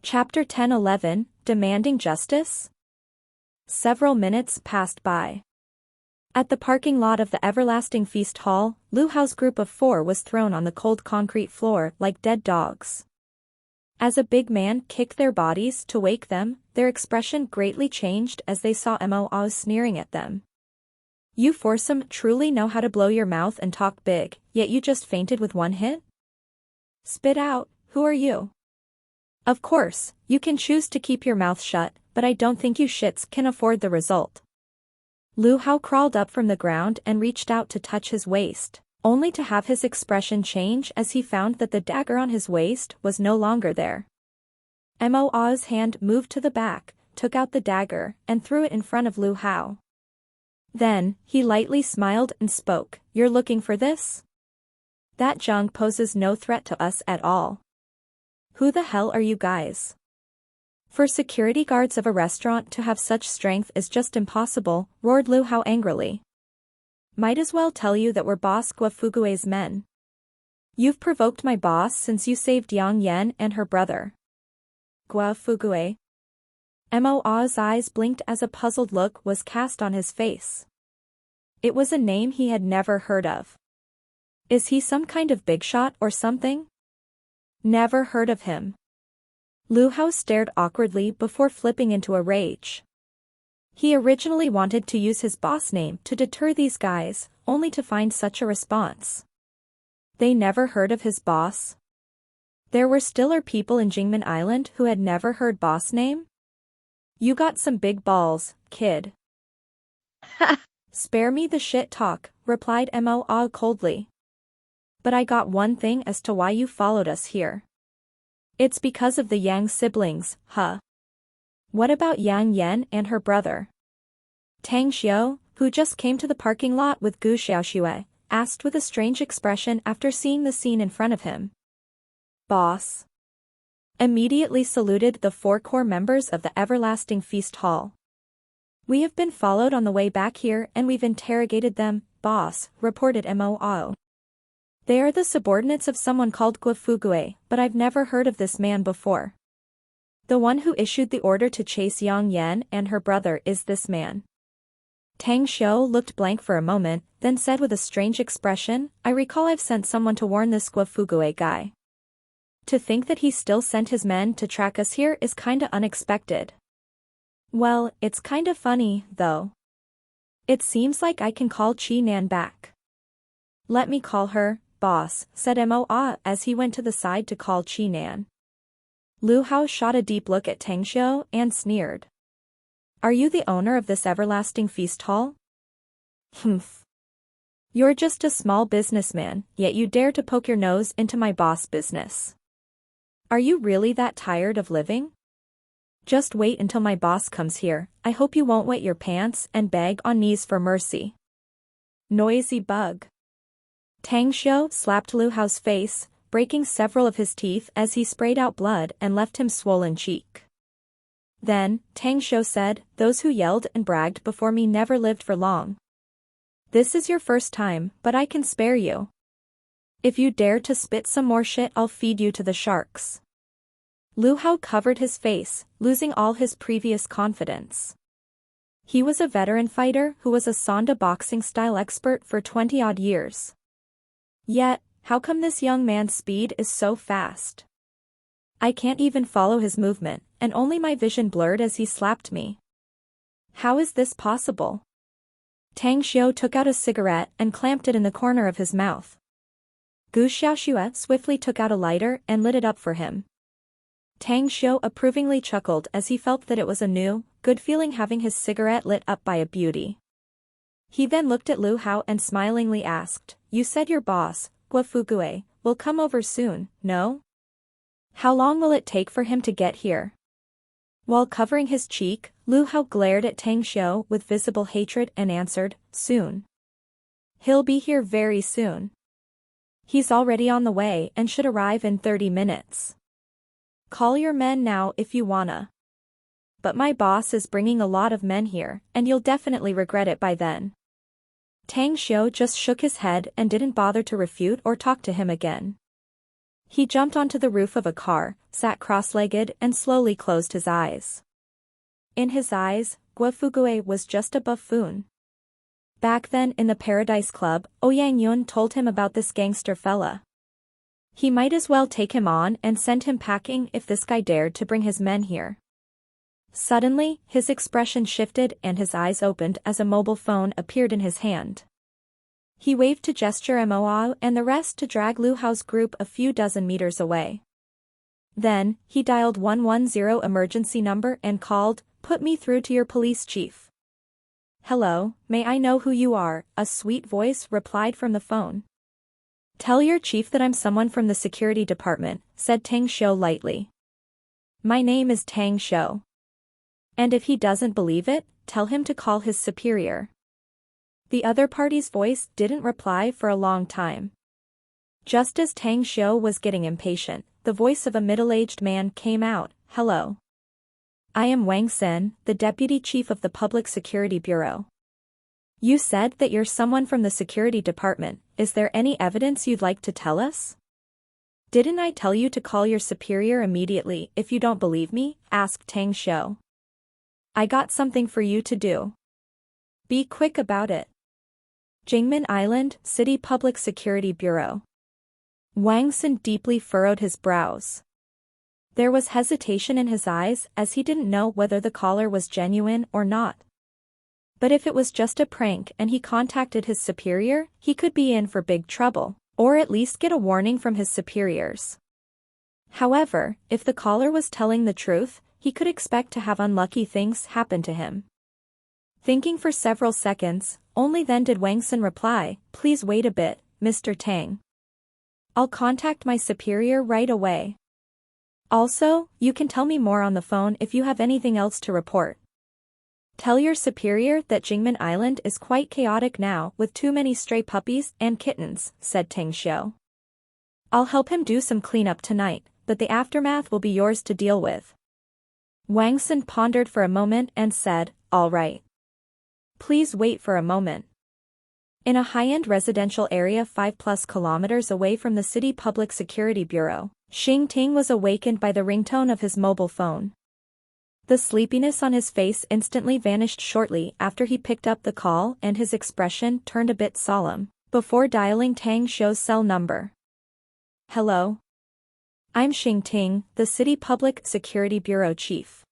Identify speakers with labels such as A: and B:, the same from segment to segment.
A: Chapter 10-11, Demanding Justice? Several minutes passed by. At the parking lot of the Everlasting Feast Hall, Lu Hao's group of 4 was thrown on the cold concrete floor like dead dogs. As a big man kicked their bodies to wake them, their expression greatly changed as they saw Mo sneering at them. You foursome truly know how to blow your mouth and talk big, yet you just fainted with one hit? Spit out, who are you? Of course, you can choose to keep your mouth shut, but I don't think you shits can afford the result. Lu Hao crawled up from the ground and reached out to touch his waist, only to have his expression change as he found that the dagger on his waist was no longer there. Mo's hand moved to the back, took out the dagger, and threw it in front of Lu Hao. Then, he lightly smiled and spoke, "You're looking for this? That Jing poses no threat to us at all. Who the hell are you guys? For security guards of a restaurant to have such strength is just impossible," roared Lu Hao angrily. "Might as well tell you that we're boss Gua Fugue's men. You've provoked my boss since you saved Yang Yan and her brother." Gua Fugue? Mo's eyes blinked as a puzzled look was cast on his face. It was a name he had never heard of. Is he some kind of big shot or something? Never heard of him. Lu Hao stared awkwardly before flipping into a rage. He originally wanted to use his boss name to deter these guys, only to find such a response. They never heard of his boss? There were still people in Jingmen Island who had never heard boss name? You got some big balls, kid. Ha! Spare me the shit talk, replied Mo coldly. But I got one thing as to why you followed us here. It's because of the Yang siblings, huh? What about Yang Yan and her brother? Tang Xiao, who just came to the parking lot with Gu Xiaoxue, asked with a strange expression after seeing the scene in front of him. Boss. Immediately saluted the 4 core members of the Everlasting Feast Hall. We have been followed on the way back here and we've interrogated them, boss, reported Mo. They are the subordinates of someone called Gua Fugue, but I've never heard of this man before. The one who issued the order to chase Yang Yan and her brother is this man. Tang Xiao looked blank for a moment, then said with a strange expression, I recall I've sent someone to warn this Gua Fugue guy. To think that he still sent his men to track us here is kinda unexpected. Well, it's kinda funny, though. It seems like I can call Chi Nan back. Let me call her, boss, said Mo as he went to the side to call Chi Nan. Lu Hao shot a deep look at Tang Xiao and sneered. Are you the owner of this Everlasting Feast Hall? Humph. You're just a small businessman, yet you dare to poke your nose into my boss' business. Are you really that tired of living? Just wait until my boss comes here. I hope you won't wet your pants and beg on knees for mercy. Noisy bug. Tang Xiao slapped Lu Hao's face, breaking several of his teeth as he sprayed out blood and left him swollen cheek. Then, Tang Xiao said, those who yelled and bragged before me never lived for long. This is your first time, but I can spare you. If you dare to spit some more shit, I'll feed you to the sharks. Lu Hao covered his face, losing all his previous confidence. He was a veteran fighter who was a Sonda boxing style expert for 20-odd years. Yet, how come this young man's speed is so fast? I can't even follow his movement, and only my vision blurred as he slapped me. How is this possible? Tang Xiao took out a cigarette and clamped it in the corner of his mouth. Gu Xiaoxue swiftly took out a lighter and lit it up for him. Tang Xiao approvingly chuckled as he felt that it was a new, good feeling having his cigarette lit up by a beauty. He then looked at Lu Hao and smilingly asked, you said your boss, Gua Fugue, will come over soon, no? How long will it take for him to get here? While covering his cheek, Lu Hao glared at Tang Xiao with visible hatred and answered, soon. He'll be here very soon. He's already on the way and should arrive in 30 minutes. Call your men now if you wanna. But my boss is bringing a lot of men here, and you'll definitely regret it by then. Tang Xiao just shook his head and didn't bother to refute or talk to him again. He jumped onto the roof of a car, sat cross-legged and slowly closed his eyes. In his eyes, Guo was just a buffoon. Back then in the Paradise Club, Ouyang Yun told him about this gangster fella. He might as well take him on and send him packing if this guy dared to bring his men here. Suddenly, his expression shifted and his eyes opened as a mobile phone appeared in his hand. He waved to gesture Moao and the rest to drag Lu Hao's group a few dozen meters away. Then, he dialed 110 emergency number and called, "Put me through to your police chief." "Hello, may I know who you are?" a sweet voice replied from the phone. "Tell your chief that I'm someone from the security department," said Tang Xiu lightly. "My name is Tang Xiu. And if he doesn't believe it, tell him to call his superior." The other party's voice didn't reply for a long time. Just as Tang Xiu was getting impatient, the voice of a middle-aged man came out. "Hello. I am Wang Sen, the deputy chief of the Public Security Bureau. You said that you're someone from the security department. Is there any evidence you'd like to tell us?" "Didn't I tell you to call your superior immediately if you don't believe me?" asked Tang Xiu. "I got something for you to do. Be quick about it." Jingmen Island, City Public Security Bureau. Wang Sen deeply furrowed his brows. There was hesitation in his eyes as he didn't know whether the caller was genuine or not. But if it was just a prank and he contacted his superior, he could be in for big trouble, or at least get a warning from his superiors. However, if the caller was telling the truth, he could expect to have unlucky things happen to him. Thinking for several seconds, only then did Wang Sen reply, "Please wait a bit, Mr. Tang. I'll contact my superior right away. Also, you can tell me more on the phone if you have anything else to report. Tell your superior that Jingmen Island is quite chaotic now with too many stray puppies and kittens," said Tang Xiu. "I'll help him do some cleanup tonight, but the aftermath will be yours to deal with." Wang Sen pondered for a moment and said, "All right. Please wait for a moment." In a high-end residential area 5+ kilometers away from the City Public Security Bureau, Xing Ting was awakened by the ringtone of his mobile phone. The sleepiness on his face instantly vanished shortly after he picked up the call and his expression turned a bit solemn, before dialing Tang Xiu's cell number. "Hello. I'm Xing Ting, the City Public Security Bureau chief.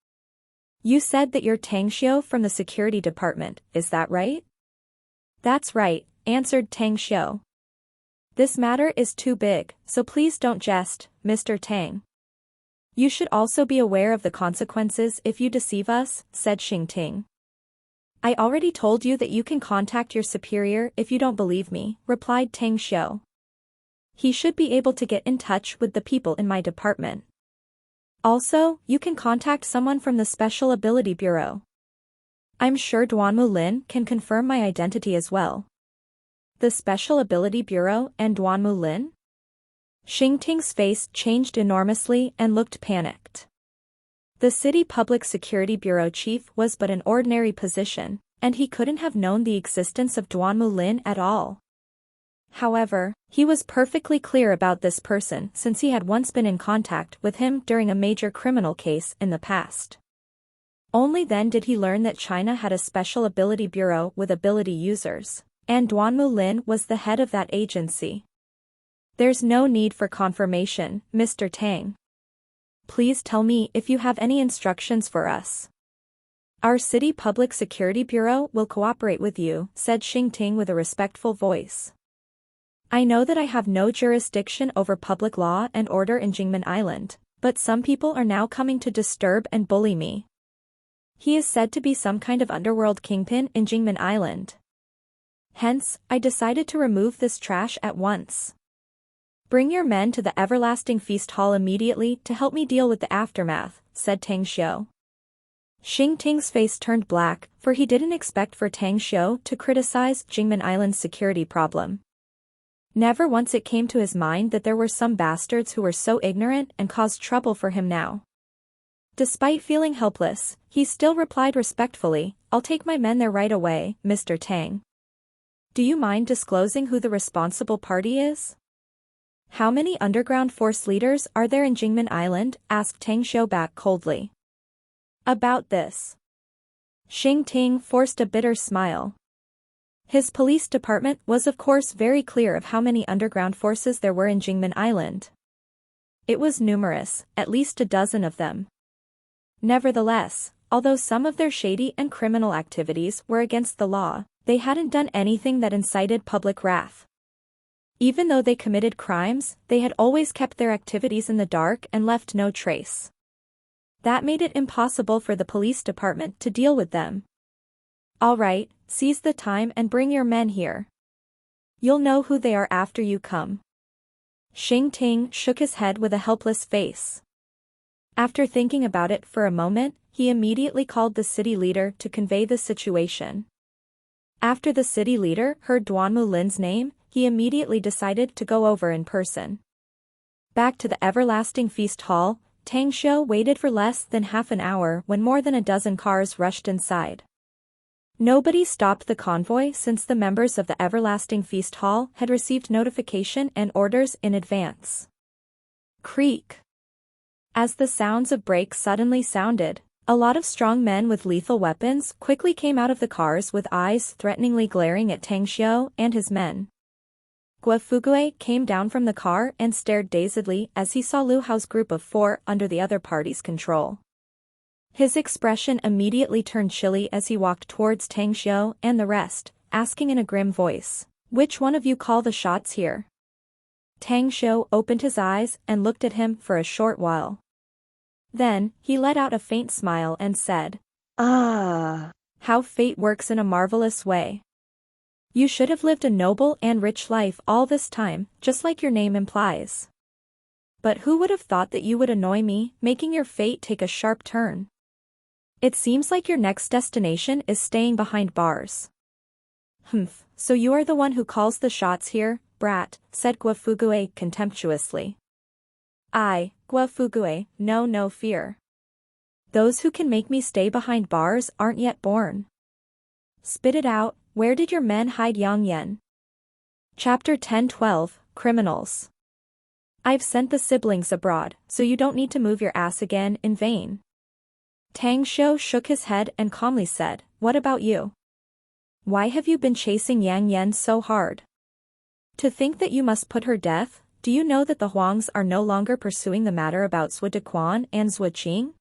A: You said that you're Tang Xiu from the security department, is that right?" "That's right," answered Tang Xiu. "This matter is too big, so please don't jest, Mr. Tang. You should also be aware of the consequences if you deceive us," said Xing Ting. "I already told you that you can contact your superior if you don't believe me," replied Tang Xiu. "He should be able to get in touch with the people in my department. Also, you can contact someone from the Special Ability Bureau. I'm sure Duanmu Lin can confirm my identity as well." "The Special Ability Bureau and Duanmu Lin?" Xing Ting's face changed enormously and looked panicked. The City Public Security Bureau chief was but an ordinary position, and he couldn't have known the existence of Duanmu Lin at all. However, he was perfectly clear about this person since he had once been in contact with him during a major criminal case in the past. Only then did he learn that China had a special ability bureau with ability users, and Duanmu Lin was the head of that agency. "There's no need for confirmation, Mr. Tang. Please tell me if you have any instructions for us. Our City Public Security Bureau will cooperate with you," said Xing Ting with a respectful voice. "I know that I have no jurisdiction over public law and order in Jingmen Island, but some people are now coming to disturb and bully me. He is said to be some kind of underworld kingpin in Jingmen Island. Hence, I decided to remove this trash at once. Bring your men to the Everlasting Feast Hall immediately to help me deal with the aftermath," said Tang Xiu. Xing Ting's face turned black, for he didn't expect for Tang Xiu to criticize Jingmen Island's security problem. Never once it came to his mind that there were some bastards who were so ignorant and caused trouble for him now. Despite feeling helpless, he still replied respectfully, "I'll take my men there right away, Mr. Tang. Do you mind disclosing who the responsible party is?" How many underground force leaders are there in Jingmen Island? Asked Tang Xiu back coldly. About this. Xing Ting forced a bitter smile. His police department was of course very clear of how many underground forces there were in Jingmen Island. It was numerous, at least a dozen of them. Nevertheless, although some of their shady and criminal activities were against the law, they hadn't done anything that incited public wrath. Even though they committed crimes, they had always kept their activities in the dark and left no trace. That made it impossible for the police department to deal with them. All right, seize the time and bring your men here. You'll know who they are after you come. Xing Ting shook his head with a helpless face. After thinking about it for a moment, he immediately called the city leader to convey the situation. After the city leader heard Duanmu Lin's name, he immediately decided to go over in person. Back to the Everlasting Feast Hall, Tang Xiu waited for less than half an hour when more than a dozen cars rushed inside. Nobody stopped the convoy since the members of the Everlasting Feast Hall had received notification and orders in advance. Creak. As the sounds of brakes suddenly sounded, a lot of strong men with lethal weapons quickly came out of the cars with eyes threateningly glaring at Tang Xiu and his men. Guofugue came down from the car and stared dazedly as he saw Lu Hao's group of 4 under the other party's control. His expression immediately turned chilly as he walked towards Tang Xiu and the rest, asking in a grim voice, "Which one of you call the shots here?" Tang Xiu opened his eyes and looked at him for a short while. Then, he let out a faint smile and said, "Ah, how fate works in a marvelous way. You should have lived a noble and rich life all this time, just like your name implies. But who would have thought that you would annoy me, making your fate take a sharp turn? It seems like your next destination is staying behind bars." "Humph, so you are the one who calls the shots here, brat," said Guofugue contemptuously. "I, Guofugue, know no fear. Those who can make me stay behind bars aren't yet born. Spit it out, where did your men hide Yang Yan?" Chapter 10-12, Criminals. "I've sent the siblings abroad, so you don't need to move your ass again in vain." Tang Xiu shook his head and calmly said, "What about you? Why have you been chasing Yang Yan so hard? To think that you must put her death, do you know that the Huangs are no longer pursuing the matter about Zhuo Dequan and Zhuo Qing?"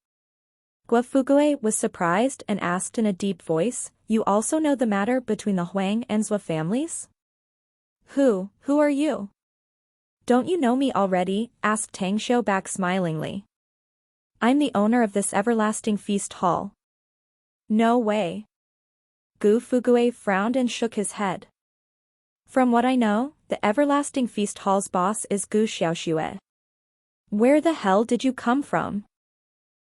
A: Guofugue was surprised and asked in a deep voice, "You also know the matter between the Huang and Zhuo families?" Who are you?" "Don't you know me already?" asked Tang Xiu back smilingly. "I'm the owner of this Everlasting Feast Hall." "No way." Guofugue frowned and shook his head. "From what I know, the Everlasting Feast Hall's boss is Gu Xiaoxue. Where the hell did you come from?"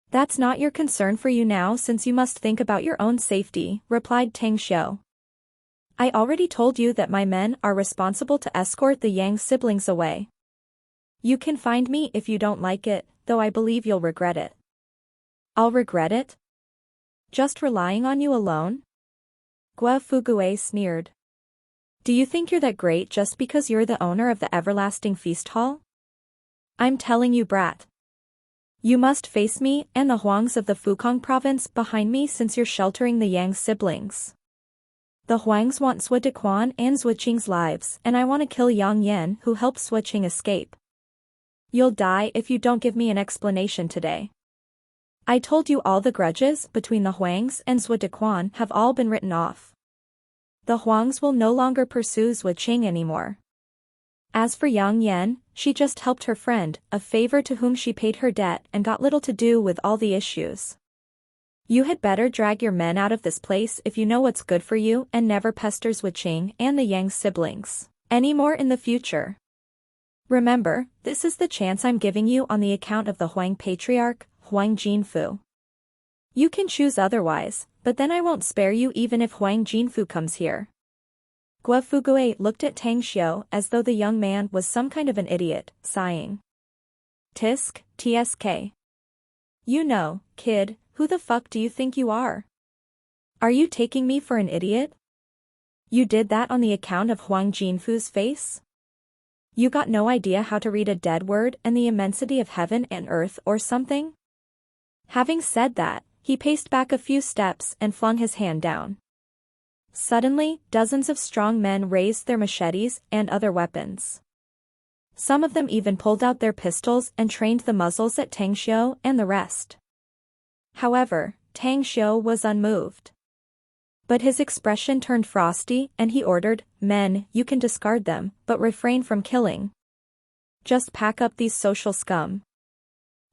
A: "That's not your concern for you now since you must think about your own safety," replied Tang Xiu. "I already told you that my men are responsible to escort the Yang siblings away. You can find me if you don't like it, though I believe you'll regret it." "I'll regret it? Just relying on you alone?" Guofugue sneered. "Do you think you're that great just because you're the owner of the Everlasting Feast Hall? I'm telling you, brat. You must face me and the Huangs of the Fukong province behind me since you're sheltering the Yang siblings. The Huangs want Zhuo Dequan and Zhuo Qing's lives, and I want to kill Yang Yan who helped Zhuo Qing escape. You'll die if you don't give me an explanation today. I told you all the grudges between the Huangs and Zhuo Dequan have all been written off. The Huangs will no longer pursue Zhuo Qing anymore. As for Yang Yan, she just helped her friend, a favor to whom she paid her debt and got little to do with all the issues. You had better drag your men out of this place if you know what's good for you and never pester Zhuo Qing and the Yang siblings anymore in the future. Remember, this is the chance I'm giving you on the account of the Huang Patriarch, Huang Jinfu. You can choose otherwise, but then I won't spare you even if Huang Jinfu comes here." Guofugue looked at Tang Xiu as though the young man was some kind of an idiot, sighing. "Tisk, tsk. You know, kid, who the fuck do you think you are? Are you taking me for an idiot? You did that on the account of Huang Jinfu's face?" You got no idea how to read a dead word and the immensity of heaven and earth or something? Having said that, he paced back a few steps and flung his hand down. Suddenly, dozens of strong men raised their machetes and other weapons. Some of them even pulled out their pistols and trained the muzzles at Tang Xiu and the rest. However, Tang Xiu was unmoved. But his expression turned frosty and he ordered, "Men, you can discard them, but refrain from killing. Just pack up these social scum.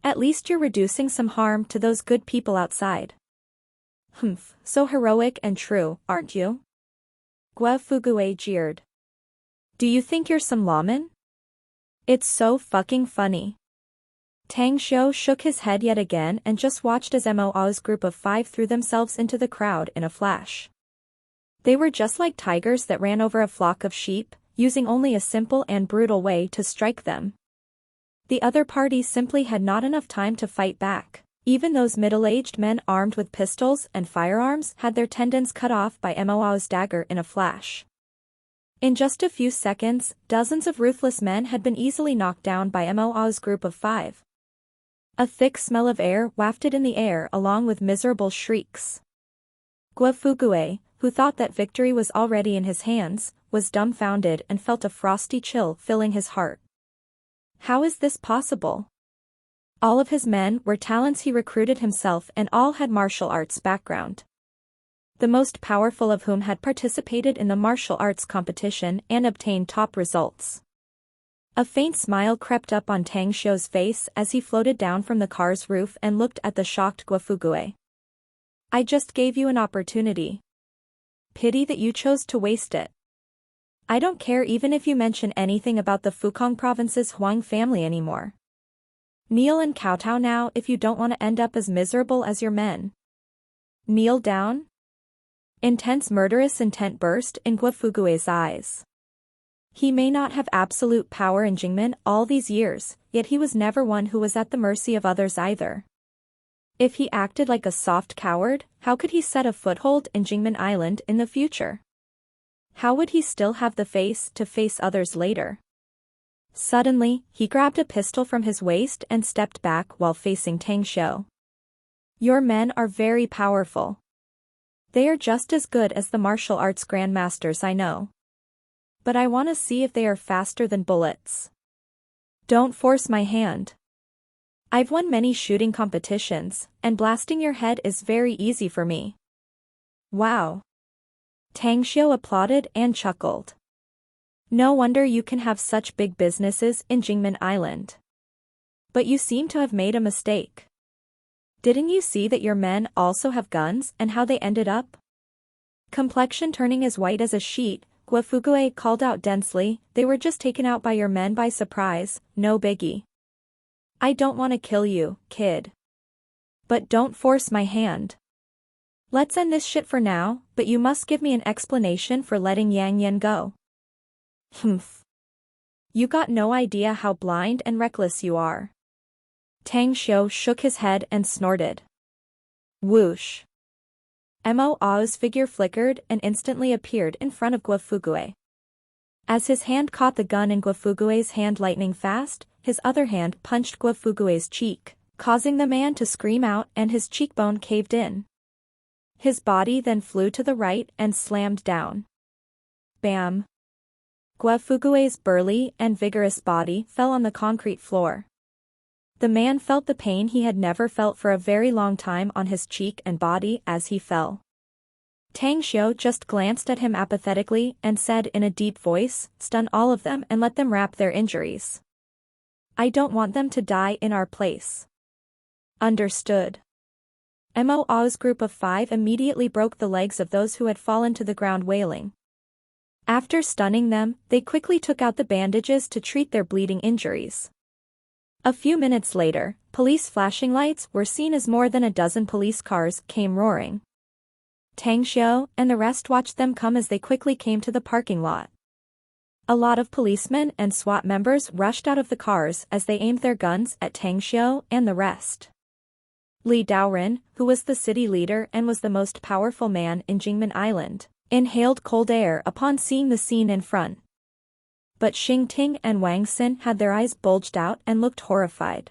A: At least you're reducing some harm to those good people outside." "Humph, so heroic and true, aren't you?" Gua Fugui jeered. "Do you think you're some lawman? It's so fucking funny." Tang Xiu shook his head yet again and just watched as Mo's group of 5 threw themselves into the crowd in a flash. They were just like tigers that ran over a flock of sheep, using only a simple and brutal way to strike them. The other party simply had not enough time to fight back. Even those middle-aged men armed with pistols and firearms had their tendons cut off by Mo's dagger in a flash. In just a few seconds, dozens of ruthless men had been easily knocked down by Mo's group of 5. A thick smell of air wafted in the air along with miserable shrieks. Gua Fugui, who thought that victory was already in his hands, was dumbfounded and felt a frosty chill filling his heart. How is this possible? All of his men were talents he recruited himself and all had martial arts background. The most powerful of whom had participated in the martial arts competition and obtained top results. A faint smile crept up on Tang Xiu's face as he floated down from the car's roof and looked at the shocked Gua Fugui. "I just gave you an opportunity. Pity that you chose to waste it. I don't care even if you mention anything about the Fukong province's Huang family anymore. Kneel and kowtow now if you don't want to end up as miserable as your men. Kneel down?" Intense murderous intent burst in Gua Fugui's eyes. He may not have absolute power in Jingmen all these years, yet he was never one who was at the mercy of others either. If he acted like a soft coward, how could he set a foothold in Jingmen Island in the future? How would he still have the face to face others later? Suddenly, he grabbed a pistol from his waist and stepped back while facing Tang Xiu. "Your men are very powerful. They are just as good as the martial arts grandmasters I know. But I want to see if they are faster than bullets. Don't force my hand. I've won many shooting competitions, and blasting your head is very easy for me." "Wow." Tang Xiu applauded and chuckled. "No wonder you can have such big businesses in Jingmen Island. But you seem to have made a mistake. Didn't you see that your men also have guns and how they ended up?" Complexion turning as white as a sheet, Gua Fugui called out densely, "They were just taken out by your men by surprise, no biggie. I don't want to kill you, kid. But don't force my hand. Let's end this shit for now, but you must give me an explanation for letting Yang Yan go." "Humph. You got no idea how blind and reckless you are." Tang Xiu shook his head and snorted. Whoosh. Mo's figure flickered and instantly appeared in front of Gua Fugui. As his hand caught the gun in Gua Fugui's hand lightning fast, his other hand punched Gua Fugui's cheek, causing the man to scream out and his cheekbone caved in. His body then flew to the right and slammed down. Bam. Gua Fugui's burly and vigorous body fell on the concrete floor. The man felt the pain he had never felt for a very long time on his cheek and body as he fell. Tang Xiu just glanced at him apathetically and said in a deep voice, "Stun all of them and let them wrap their injuries. I don't want them to die in our place." "Understood." Mo's group of 5 immediately broke the legs of those who had fallen to the ground wailing. After stunning them, they quickly took out the bandages to treat their bleeding injuries. A few minutes later, police flashing lights were seen as more than a dozen police cars came roaring. Tang Xiu and the rest watched them come as they quickly came to the parking lot. A lot of policemen and SWAT members rushed out of the cars as they aimed their guns at Tang Xiu and the rest. Li Daoren, who was the city leader and was the most powerful man in Jingmen Island, inhaled cold air upon seeing the scene in front. But Xingting and Wang Xin had their eyes bulged out and looked horrified.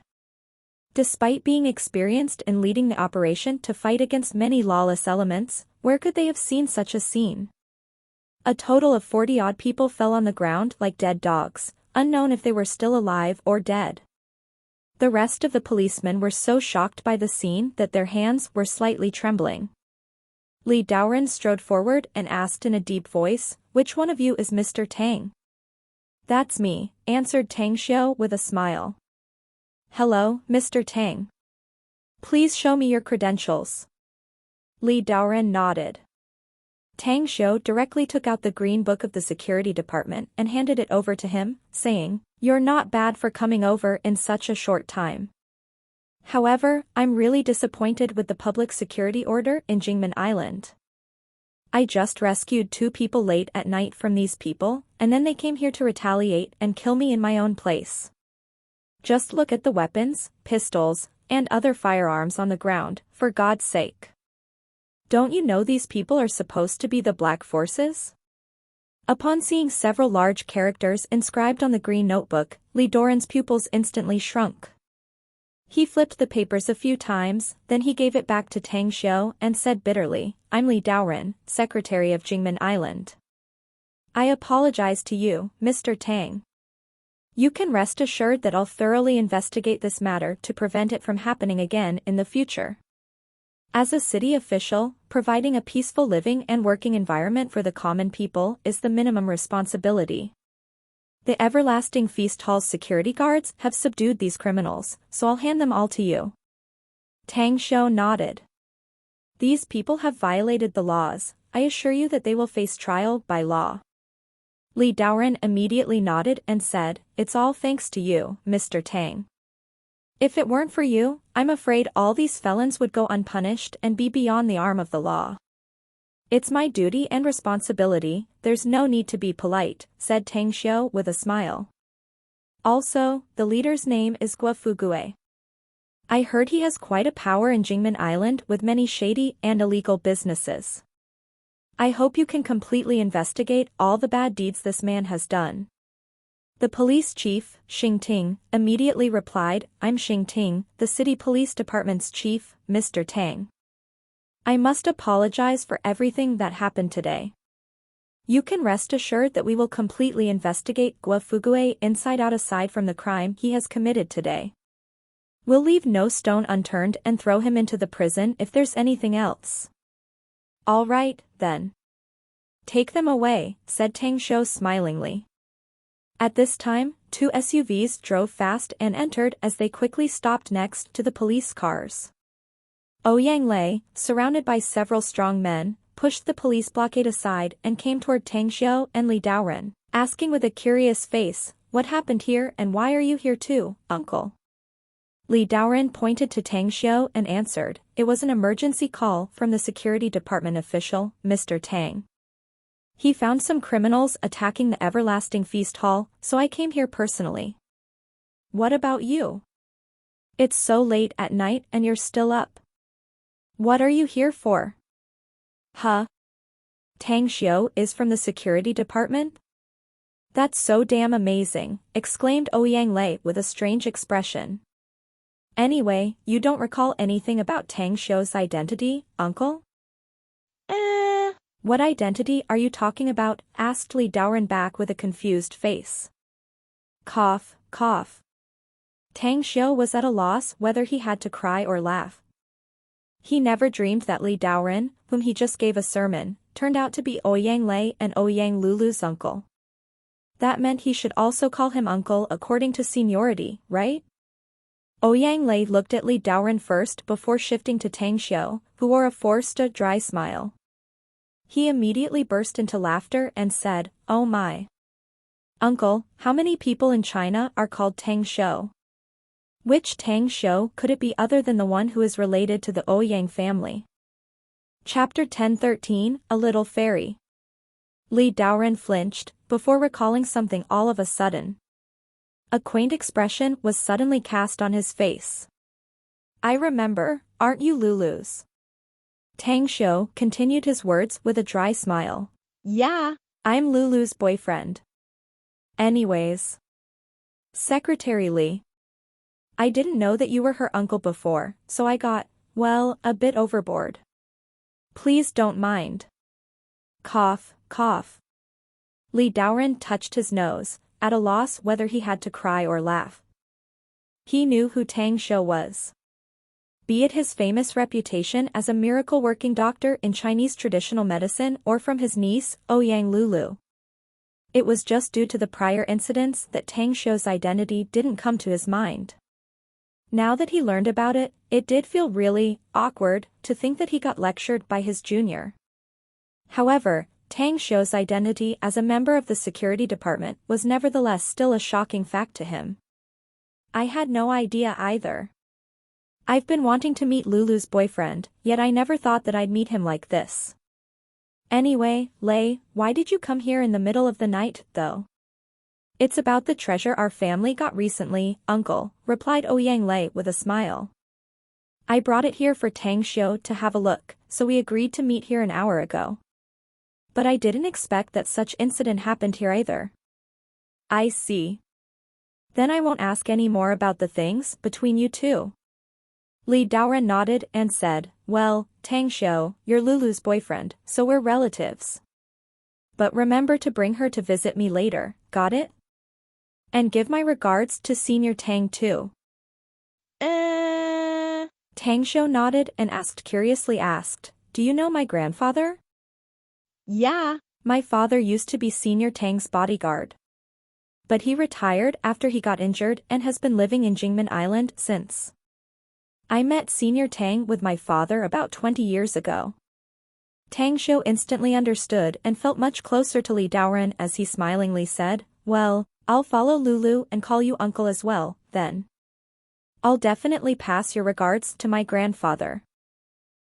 A: Despite being experienced in leading the operation to fight against many lawless elements, where could they have seen such a scene? A total of 40-odd people fell on the ground like dead dogs, unknown if they were still alive or dead. The rest of the policemen were so shocked by the scene that their hands were slightly trembling. Li Daoren strode forward and asked in a deep voice, "Which one of you is Mr. Tang?" "That's me," answered Tang Xiu with a smile. "Hello, Mr. Tang. Please show me your credentials." Li Daoren nodded. Tang Xiu directly took out the green book of the security department and handed it over to him, saying, "You're not bad for coming over in such a short time. However, I'm really disappointed with the public security order in Jingmen Island. I just rescued 2 people late at night from these people, and then they came here to retaliate and kill me in my own place. Just look at the weapons, pistols, and other firearms on the ground, for God's sake. Don't you know these people are supposed to be the Black Forces?" Upon seeing several large characters inscribed on the green notebook, Li Daoren's pupils instantly shrunk. He flipped the papers a few times, then he gave it back to Tang Xiu and said bitterly, "I'm Li Daoren, Secretary of Jingmen Island. I apologize to you, Mr. Tang. You can rest assured that I'll thoroughly investigate this matter to prevent it from happening again in the future. As a city official, providing a peaceful living and working environment for the common people is the minimum responsibility. The Everlasting Feast Hall's security guards have subdued these criminals, so I'll hand them all to you." Tang Xiu nodded. "These people have violated the laws. I assure you that they will face trial by law." Li Daoren immediately nodded and said, "It's all thanks to you, Mr. Tang. If it weren't for you, I'm afraid all these felons would go unpunished and be beyond the arm of the law." "It's my duty and responsibility, there's no need to be polite," said Tang Xiu with a smile. "Also, the leader's name is Guo Fugue. I heard he has quite a power in Jingmen Island with many shady and illegal businesses. I hope you can completely investigate all the bad deeds this man has done." The police chief, Xingting, immediately replied, "I'm Xingting, the city police department's chief, Mr. Tang. I must apologize for everything that happened today. You can rest assured that we will completely investigate Guo Fugue inside out aside from the crime he has committed today. We'll leave no stone unturned and throw him into the prison if there's anything else." "All right, then. Take them away," said Tang Xiu smilingly. At this time, 2 SUVs drove fast and entered as they quickly stopped next to the police cars. Ouyang Lei, surrounded by several strong men, pushed the police blockade aside and came toward Tang Xiu and Li Daoren, asking with a curious face, "What happened here and why are you here too, uncle?" Li Daoren pointed to Tang Xiu and answered, "It was an emergency call from the security department official, Mr. Tang. He found some criminals attacking the Everlasting Feast Hall, so I came here personally." "What about you? It's so late at night and you're still up. What are you here for?" "Huh? Tang Xiu is from the security department? That's so damn amazing," exclaimed Ouyang Lei with a strange expression. "Anyway, you don't recall anything about Tang Xiu's identity, uncle?" "What identity are you talking about?" asked Li Daoren back with a confused face. Cough, cough. Tang Xiu was at a loss whether he had to cry or laugh. He never dreamed that Li Daoren, whom he just gave a sermon, turned out to be Ouyang Lei and Ouyang Lulu's uncle. That meant he should also call him uncle according to seniority, right? Ouyang Lei looked at Li Daoren first before shifting to Tang Xiu, who wore a forced dry smile. He immediately burst into laughter and said, "Oh my. Uncle, how many people in China are called Tang Xiu? Which Tang Xiu could it be other than the one who is related to the Ouyang family?" Chapter 10:13, A Little Fairy. Li Daoren flinched, before recalling something all of a sudden. A quaint expression was suddenly cast on his face. "I remember, aren't you Lulu's?" Tang Xiu continued his words with a dry smile. "Yeah, I'm Lulu's boyfriend." Anyways. Secretary Li. I didn't know that you were her uncle before, so I got, well, a bit overboard. Please don't mind. Cough, cough. Li Daoren touched his nose, at a loss whether he had to cry or laugh. He knew who Tang Shou was. Be it his famous reputation as a miracle-working doctor in Chinese traditional medicine or from his niece, Ouyang Lulu. It was just due to the prior incidents that Tang Shou's identity didn't come to his mind. Now that he learned about it, it did feel really awkward to think that he got lectured by his junior. However, Tang Shou's identity as a member of the security department was nevertheless still a shocking fact to him. I had no idea either. I've been wanting to meet Lulu's boyfriend, yet I never thought that I'd meet him like this. Anyway, Lei, why did you come here in the middle of the night, though? It's about the treasure our family got recently, uncle, replied Ouyang Lei with a smile. I brought it here for Tang Shou to have a look, so we agreed to meet here an hour ago. But I didn't expect that such incident happened here either. I see. Then I won't ask any more about the things between you two. Li Daoren nodded and said, well, Tang Shou, you're Lulu's boyfriend, so we're relatives. But remember to bring her to visit me later, got it? And give my regards to Senior Tang too. Tang Shou nodded and curiously asked, do you know my grandfather?
B: Yeah.
A: My father used to be Senior Tang's bodyguard. But he retired after he got injured and has been living in Jingmen Island since. I met Senior Tang with my father about 20 years ago. Tang Shou instantly understood and felt much closer to Li Daoren as he smilingly said, well, I'll follow Lulu and call you uncle as well, then. I'll definitely pass your regards to my grandfather.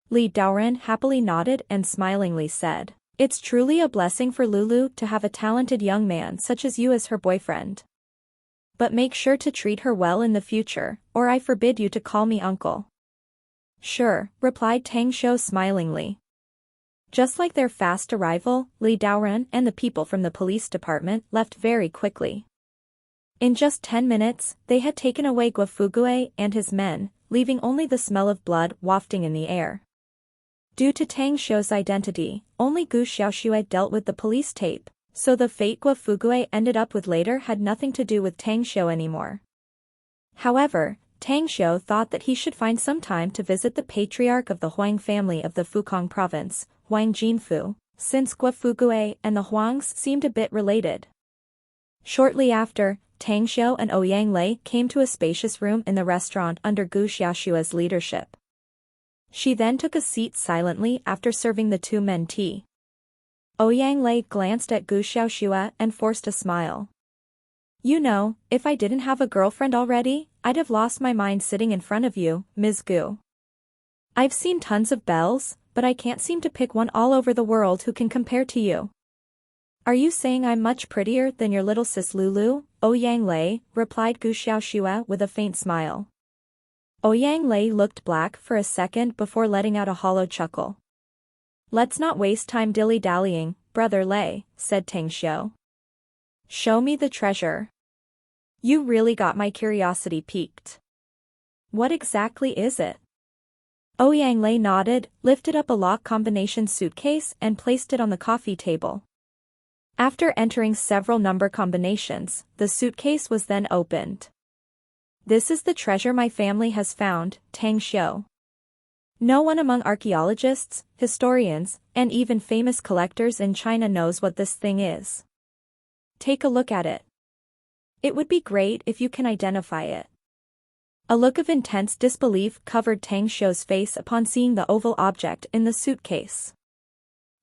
A: Li Daoren happily nodded and smilingly said, it's truly a blessing for Lulu to have a talented young man such as you as her boyfriend. But make sure to treat her well in the future, or I forbid you to call me uncle. Sure, replied Tang Shou smilingly. Just like their fast arrival, Li Daoren and the people from the police department left very quickly. In just 10 minutes, they had taken away Guofugue and his men, leaving only the smell of blood wafting in the air. Due to Tang Shou's identity, only Gu Xiaoxue dealt with the police tape, so the fate Guofugue ended up with later had nothing to do with Tang Shou anymore. However, Tang Shou thought that he should find some time to visit the patriarch of the Huang family of the Fukong province, Huang Jinfu, since Guofugue and the Huangs seemed a bit related. Shortly after, Tang Shou and Ouyang Lei came to a spacious room in the restaurant under Gu Xiaoxue's leadership. She then took a seat silently after serving the two men tea. Ouyang Lei glanced at Gu Xiaoxue and forced a smile. You know, if I didn't have a girlfriend already, I'd have lost my mind sitting in front of you, Ms. Gu. I've seen tons of belles, but I can't seem to pick one all over the world who can compare to you. Are you saying I'm much prettier than your little sis Lulu? Ouyang Lei, replied Gu Xiaoxue with a faint smile. Ouyang Lei looked black for a second before letting out a hollow chuckle. Let's not waste time dilly-dallying, brother Lei, said Tang Shou. Show me the treasure. You really got my curiosity piqued. What exactly is it? Ouyang Lei nodded, lifted up a lock combination suitcase and placed it on the coffee table. After entering several number combinations, the suitcase was then opened. This is the treasure my family has found, Tang Shou. No one among archaeologists, historians, and even famous collectors in China knows what this thing is. Take a look at it. It would be great if you can identify it. A look of intense disbelief covered Tang Shou's face upon seeing the oval object in the suitcase.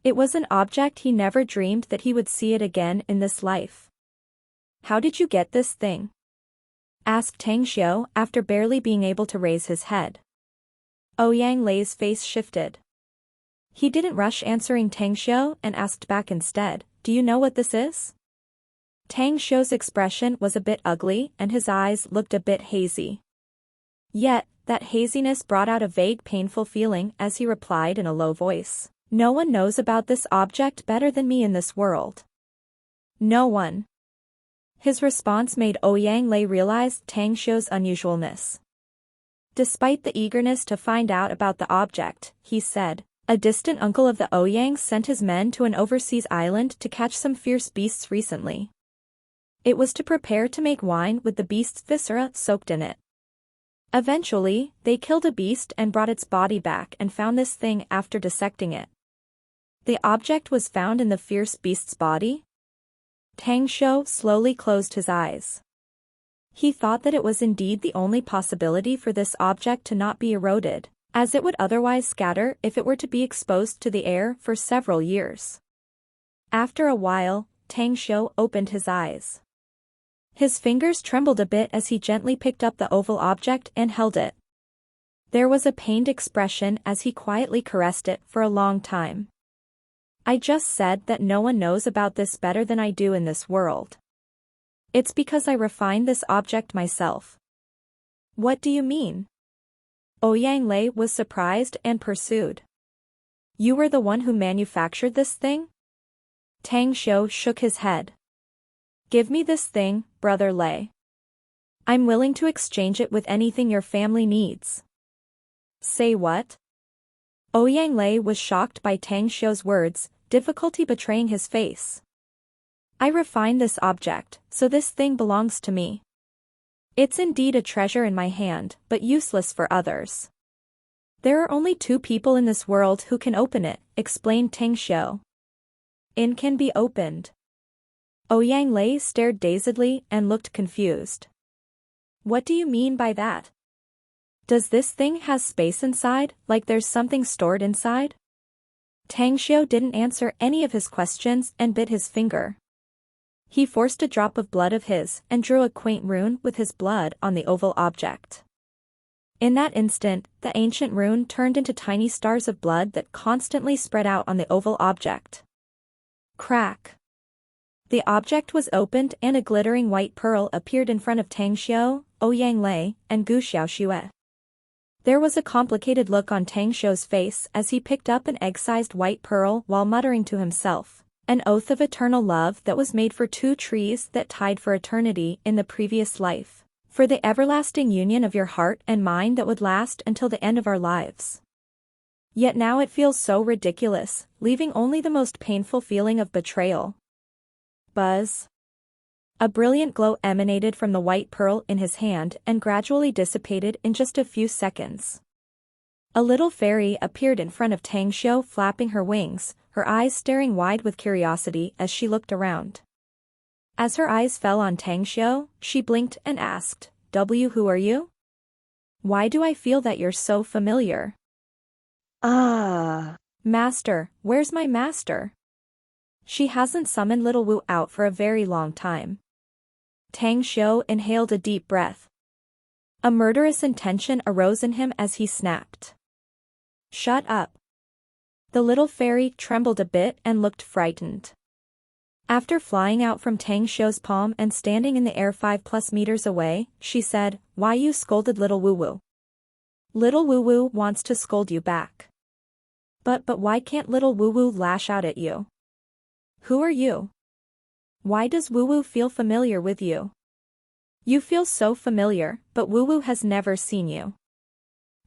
A: It was an object he never dreamed that he would see it again in this life. How did you get this thing? Asked Tang Shou after barely being able to raise his head. Ouyang Lei's face shifted. He didn't rush answering Tang Shou and asked back instead, do you know what this is? Tang Shou's expression was a bit ugly and his eyes looked a bit hazy. Yet, that haziness brought out a vague painful feeling as he replied in a low voice. No one knows about this object better than me in this world. No one. His response made Ouyang Lei realize Tang Xiu's unusualness. Despite the eagerness to find out about the object, he said, "A distant uncle of the Ouyang sent his men to an overseas island to catch some fierce beasts recently. It was to prepare to make wine with the beast's viscera soaked in it. Eventually, they killed a beast and brought its body back and found this thing after dissecting it. The object was found in the fierce beast's body?" Tang Xiu slowly closed his eyes. He thought that it was indeed the only possibility for this object to not be eroded, as it would otherwise scatter if it were to be exposed to the air for several years. After a while, Tang Xiu opened his eyes. His fingers trembled a bit as he gently picked up the oval object and held it. There was a pained expression as he quietly caressed it for a long time. "I just said that no one knows about this better than I do in this world. It's because I refined this object myself." "What do you mean?" Ouyang Lei was surprised and pursued. "You were the one who manufactured this thing?" Tang Xiu shook his head. "Give me this thing, Brother Lei. I'm willing to exchange it with anything your family needs." "Say what?" Ouyang Lei was shocked by Tang Xiu's words, difficulty betraying his face. "I refined this object, so this thing belongs to me. It's indeed a treasure in my hand, but useless for others. There are only 2 people in this world who can open it," explained Tang Xiu. "It can be opened." Ouyang Lei stared dazedly and looked confused. "What do you mean by that? Does this thing has space inside, like there's something stored inside?" Tang Xiu didn't answer any of his questions and bit his finger. He forced a drop of blood of his and drew a quaint rune with his blood on the oval object. In that instant, the ancient rune turned into tiny stars of blood that constantly spread out on the oval object. Crack! The object was opened and a glittering white pearl appeared in front of Tang Xiu, Ouyang Lei, and Gu Xiaoxue. There was a complicated look on Tang Xiu's face as he picked up an egg-sized white pearl while muttering to himself, "An oath of eternal love that was made for 2 trees that tied for eternity in the previous life, for the everlasting union of your heart and mind that would last until the end of our lives. Yet now it feels so ridiculous, leaving only the most painful feeling of betrayal." Buzz. A brilliant glow emanated from the white pearl in his hand and gradually dissipated in just a few seconds. A little fairy appeared in front of Tang Xiu flapping her wings, her eyes staring wide with curiosity as she looked around. As her eyes fell on Tang Xiu, she blinked and asked, Who are you? Why do I feel that you're so familiar?"
B: Ah.
A: "Master, where's my master? She hasn't summoned little Wu out for a very long time." Tang Xiu inhaled a deep breath. A murderous intention arose in him as he snapped. "Shut up." The little fairy trembled a bit and looked frightened. After flying out from Tang Xiu's palm and standing in the air 5+ meters away, she said, "Why you scolded little Wu Wu? Little Wu Wu wants to scold you back. But why can't little Wu Wu lash out at you? Who are you? Why does Wu Wu feel familiar with you? You feel so familiar, but Wu Wu has never seen you."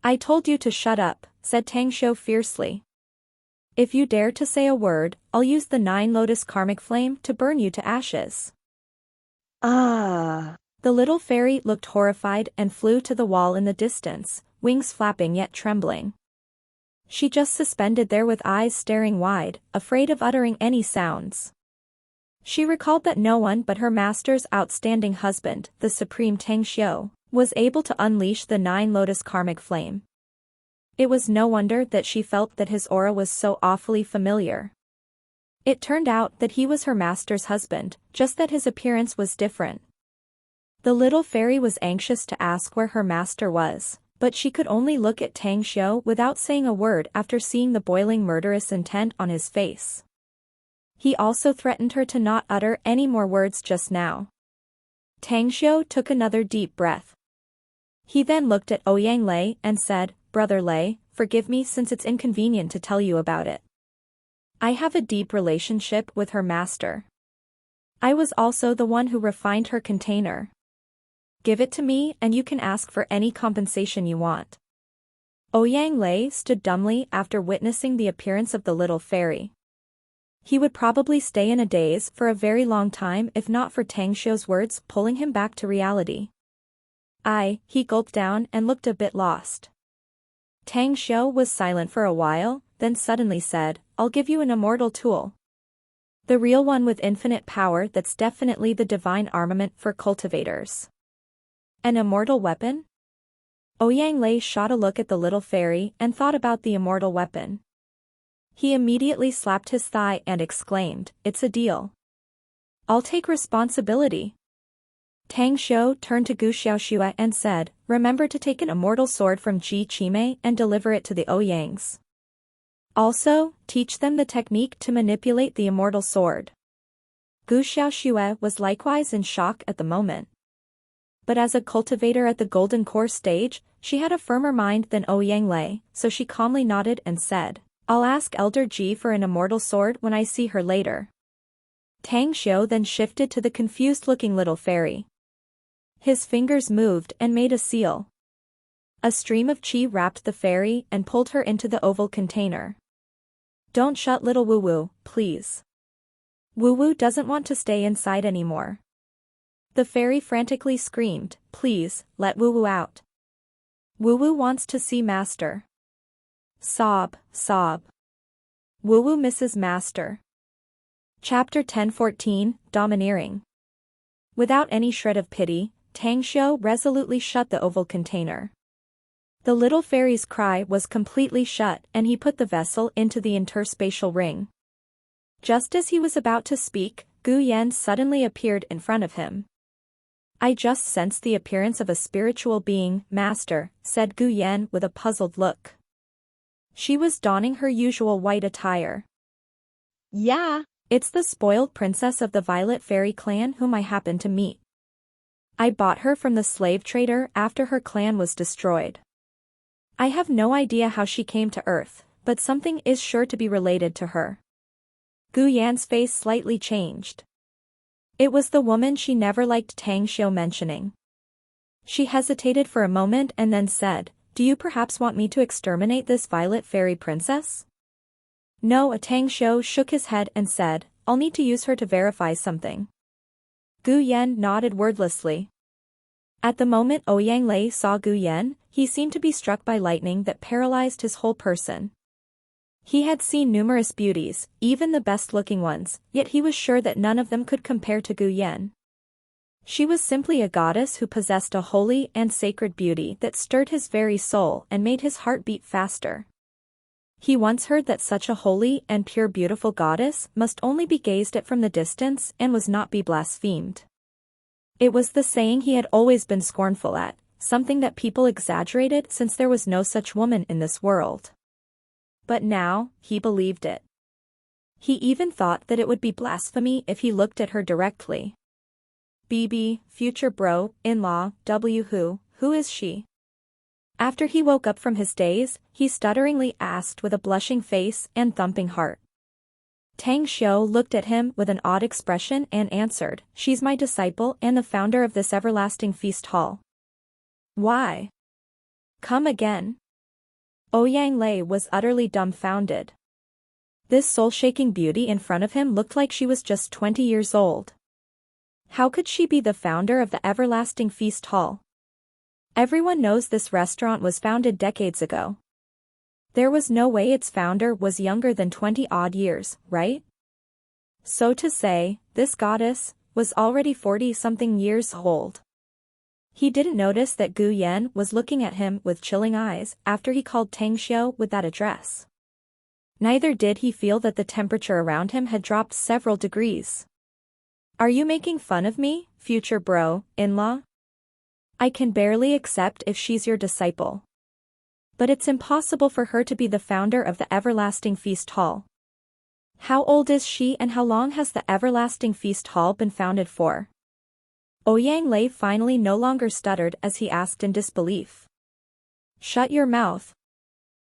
A: "I told you to shut up," said Tang Xiu fiercely. "If you dare to say a word, I'll use the 9 lotus karmic flame to burn you to ashes."
B: Ah.
A: The little fairy looked horrified and flew to the wall in the distance, wings flapping yet trembling. She just suspended there with eyes staring wide, afraid of uttering any sounds. She recalled that no one but her master's outstanding husband, the supreme Tang Xiu, was able to unleash the 9 lotus karmic flame. It was no wonder that she felt that his aura was so awfully familiar. It turned out that he was her master's husband, just that his appearance was different. The little fairy was anxious to ask where her master was, but she could only look at Tang Xiu without saying a word after seeing the boiling murderous intent on his face. He also threatened her to not utter any more words just now. Tang Xiu took another deep breath. He then looked at Ouyang Lei and said, "Brother Lei, forgive me since it's inconvenient to tell you about it. I have a deep relationship with her master. I was also the one who refined her container. Give it to me and you can ask for any compensation you want. Ouyang Lei stood dumbly after witnessing the appearance of the little fairy. He would probably stay in a daze for a very long time if not for Tang Xiu's words pulling him back to reality. He gulped down and looked a bit lost. Tang Xiu was silent for a while, then suddenly said, I'll give you an immortal tool. The real one with infinite power that's definitely the divine armament for cultivators. An immortal weapon? Ouyang Lei shot a look at the little fairy and thought about the immortal weapon. He immediately slapped his thigh and exclaimed, It's a deal. I'll take responsibility. Tang Xiu turned to Gu Xiaoxue and said, Remember to take an immortal sword from Ji Qimei and deliver it to the Ouyangs. Also, teach them the technique to manipulate the immortal sword. Gu Xiaoxue was likewise in shock at the moment. But as a cultivator at the Golden Core stage, she had a firmer mind than Ouyang Lei, so she calmly nodded and said, I'll ask Elder Ji for an immortal sword when I see her later. Tang Xiu then shifted to the confused-looking little fairy. His fingers moved and made a seal. A stream of qi wrapped the fairy and pulled her into the oval container. Don't shut little Wu Wu, please. Wu Wu doesn't want to stay inside anymore. The fairy frantically screamed, Please, let Wu Wu out. Wu Wu wants to see Master. Sob, sob. Wu Wu misses Master. Chapter 10:14, Domineering. Without any shred of pity, Tang Xiu resolutely shut the oval container. The little fairy's cry was completely shut and he put the vessel into the interspatial ring. Just as he was about to speak, Gu Yan suddenly appeared in front of him. I just sensed the appearance of a spiritual being, Master, said Gu Yan with a puzzled look. She was donning her usual white attire.
B: Yeah,
A: it's the spoiled princess of the Violet Fairy clan whom I happened to meet. I bought her from the slave trader after her clan was destroyed. I have no idea how she came to Earth, but something is sure to be related to her. Gu Yan's face slightly changed. It was the woman she never liked Tang Xiu mentioning. She hesitated for a moment and then said, Do you perhaps want me to exterminate this Violet Fairy princess? No, Tang Xiu shook his head and said, I'll need to use her to verify something. Gu Yan nodded wordlessly. At the moment Ouyang Lei saw Gu Yan, he seemed to be struck by lightning that paralyzed his whole person. He had seen numerous beauties, even the best-looking ones, yet he was sure that none of them could compare to Gu Yan. She was simply a goddess who possessed a holy and sacred beauty that stirred his very soul and made his heart beat faster. He once heard that such a holy and pure beautiful goddess must only be gazed at from the distance and was not be blasphemed. It was the saying he had always been scornful at, something that people exaggerated since there was no such woman in this world. But now, he believed it. He even thought that it would be blasphemy if he looked at her directly. BB, future bro, in-law, who is she? After he woke up from his daze, he stutteringly asked with a blushing face and thumping heart. Tang Xiu looked at him with an odd expression and answered, She's my disciple and the founder of this everlasting feast hall. Why? Come again. Ouyang Lei was utterly dumbfounded. This soul-shaking beauty in front of him looked like she was just 20 years old. How could she be the founder of the everlasting feast hall? Everyone knows this restaurant was founded decades ago. There was no way its founder was younger than 20-odd years, right? So to say, this goddess was already 40-something years old. He didn't notice that Gu Yan was looking at him with chilling eyes after he called Tang Xiu with that address. Neither did he feel that the temperature around him had dropped several degrees. Are you making fun of me, future bro, in-law? I can barely accept if she's your disciple. But it's impossible for her to be the founder of the Everlasting Feast Hall. How old is she and how long has the Everlasting Feast Hall been founded for? Ouyang Lei finally no longer stuttered as he asked in disbelief. Shut your mouth.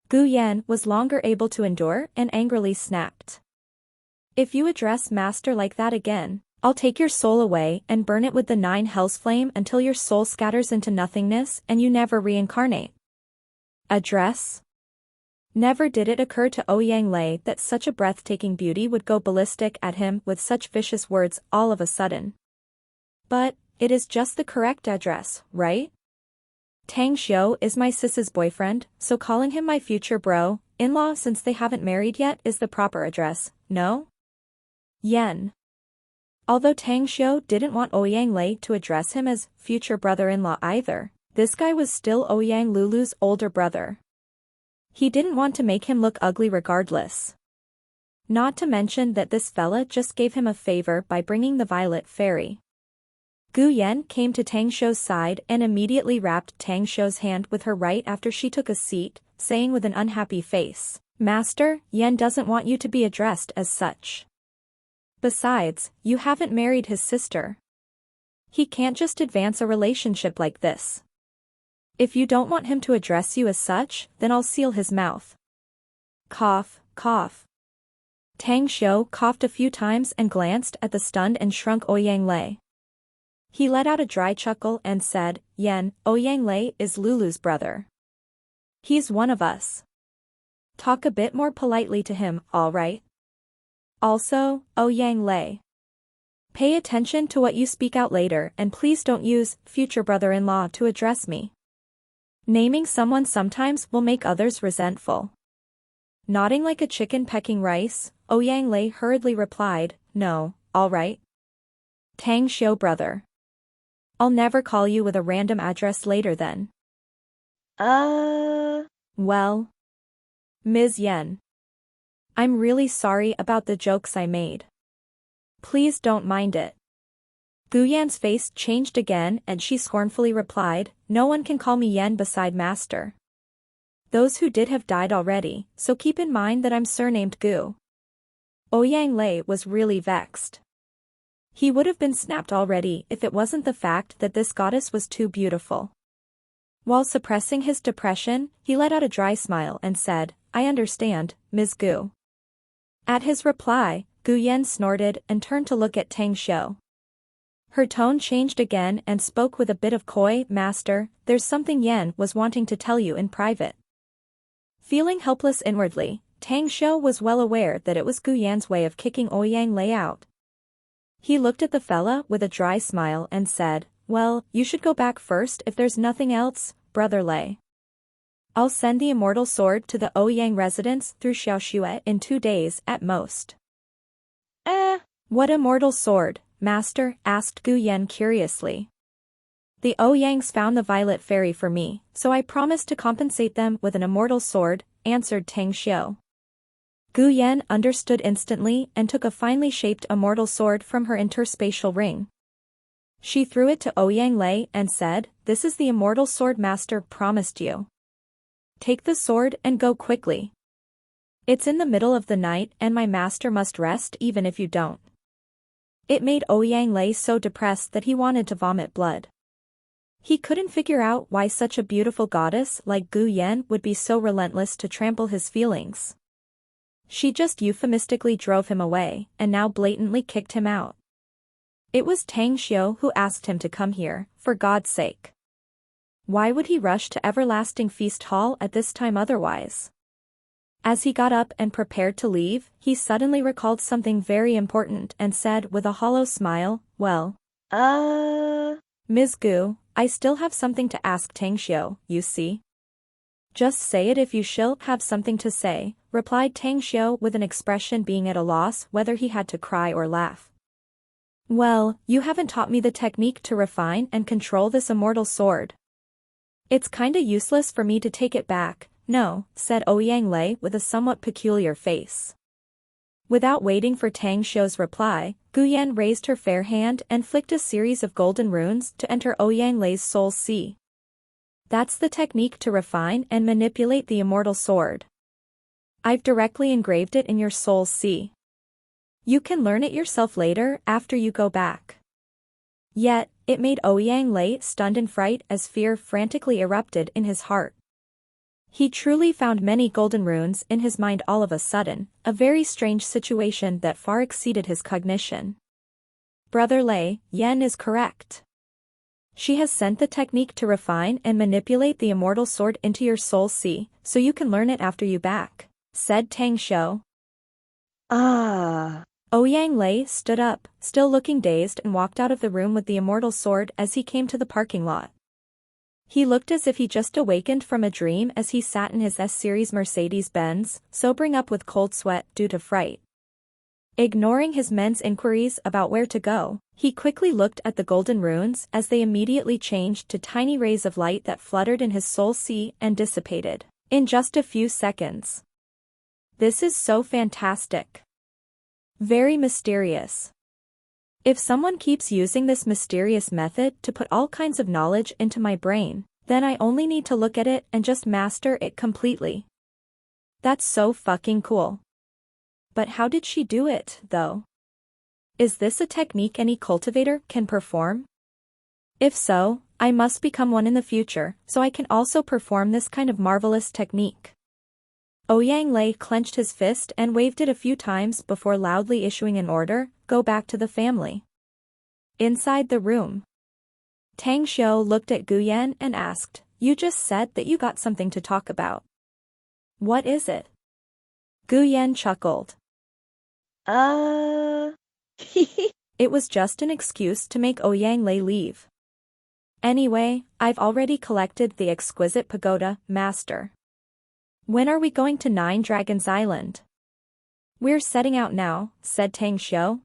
A: Gu Yan was longer able to endure and angrily snapped. If you address Master like that again, I'll take your soul away and burn it with the 9 hells flame until your soul scatters into nothingness and you never reincarnate. Address? Never did it occur to Ouyang Lei that such a breathtaking beauty would go ballistic at him with such vicious words all of a sudden. But, it is just the correct address, right? Tang Xiu is my sis's boyfriend, so calling him my future bro-in-law since they haven't married yet is the proper address, no? Yen. Although Tang Xiu didn't want Ouyang Lei to address him as future brother-in-law either, this guy was still Ouyang Lulu's older brother. He didn't want to make him look ugly regardless. Not to mention that this fella just gave him a favor by bringing the Violet Fairy. Gu Yan came to Tang Xiu's side and immediately wrapped Tang Xiu's hand with her right after she took a seat, saying with an unhappy face, "Master, Yan doesn't want you to be addressed as such. Besides, you haven't married his sister. He can't just advance a relationship like this. If you don't want him to address you as such, then I'll seal his mouth." Cough, cough. Tang Xiu coughed a few times and glanced at the stunned and shrunk Ouyang Lei. He let out a dry chuckle and said, "Yan, Ouyang Lei is Lulu's brother. He's one of us. Talk a bit more politely to him, all right? Also, Ouyang Lei, pay attention to what you speak out later and please don't use future brother-in-law to address me. Naming someone sometimes will make others resentful." Nodding like a chicken pecking rice, Ouyang Lei hurriedly replied, "No, all right. Tang Xiu brother. I'll never call you with a random address later then." Well, Ms. Yen, I'm really sorry about the jokes I made. Please don't mind it. Gu Yan's face changed again and she scornfully replied, "No one can call me Yen beside master. Those who did have died already, so keep in mind that I'm surnamed Gu." Ouyang Lei was really vexed. He would have been snapped already if it wasn't the fact that this goddess was too beautiful. While suppressing his depression, he let out a dry smile and said, "I understand, Ms. Gu." At his reply, Gu Yan snorted and turned to look at Tang Xiu. Her tone changed again and spoke with a bit of coy, "Master, there's something Yan was wanting to tell you in private." Feeling helpless inwardly, Tang Xiu was well aware that it was Gu Yan's way of kicking Ouyang Lei out. He looked at the fella with a dry smile and said, "Well, you should go back first if there's nothing else, Brother Lei. I'll send the Immortal Sword to the Ouyang residence through Xiaoxue in 2 days at most." What Immortal Sword, Master?" asked Gu Yan curiously. "The Ouyangs found the Violet Fairy for me, so I promised to compensate them with an Immortal Sword," answered Tang Xiu. Gu Yan understood instantly and took a finely shaped immortal sword from her interspatial ring. She threw it to Ouyang Lei and said, "This is the immortal sword master promised you. Take the sword and go quickly. It's in the middle of the night and my master must rest even if you don't." It made Ouyang Lei so depressed that he wanted to vomit blood. He couldn't figure out why such a beautiful goddess like Gu Yan would be so relentless to trample his feelings. She just euphemistically drove him away, and now blatantly kicked him out. It was Tang Xiu who asked him to come here, for God's sake. Why would he rush to Everlasting Feast Hall at this time otherwise? As he got up and prepared to leave, he suddenly recalled something very important and said with a hollow smile, "Well, Ms. Gu, I still have something to ask Tang Xiu, you see." "Just say it if you shall have something to say," replied Tang Xiu with an expression being at a loss whether he had to cry or laugh. "Well, you haven't taught me the technique to refine and control this immortal sword. It's kinda useless for me to take it back, no," said Ouyang Lei with a somewhat peculiar face. Without waiting for Tang Xiu's reply, Gu Yan raised her fair hand and flicked a series of golden runes to enter Ouyang Lei's soul sea. "That's the technique to refine and manipulate the immortal sword. I've directly engraved it in your soul sea. You can learn it yourself later after you go back." Yet, it made Ouyang Lei stunned in fright as fear frantically erupted in his heart. He truly found many golden runes in his mind all of a sudden, a very strange situation that far exceeded his cognition. Brother Lei, Yen is correct. She has sent the technique to refine and manipulate the immortal sword into your soul sea, so you can learn it after you back, said Tang Xiu.
B: Ah.
A: Ouyang Lei stood up, still looking dazed, and walked out of the room with the immortal sword as he came to the parking lot. He looked as if he just awakened from a dream as he sat in his S-Series Mercedes-Benz, sobering up with cold sweat due to fright. Ignoring his men's inquiries about where to go, he quickly looked at the golden runes as they immediately changed to tiny rays of light that fluttered in his soul sea and dissipated in just a few seconds. This is so fantastic. Very mysterious. If someone keeps using this mysterious method to put all kinds of knowledge into my brain, then I only need to look at it and just master it completely. That's so fucking cool. But how did she do it, though? Is this a technique any cultivator can perform? If so, I must become one in the future, so I can also perform this kind of marvelous technique. Ouyang Lei clenched his fist and waved it a few times before loudly issuing an order, "Go back to the family." Inside the room, Tang Xiu looked at Gu Yan and asked, "You just said that you got something to talk about. What is it?" Gu Yan chuckled.
B: It
A: was just an excuse to make Ouyang Lei leave. Anyway, I've already collected the exquisite pagoda, Master. When are we going to Nine Dragons Island? We're setting out now, said Tang Xiu.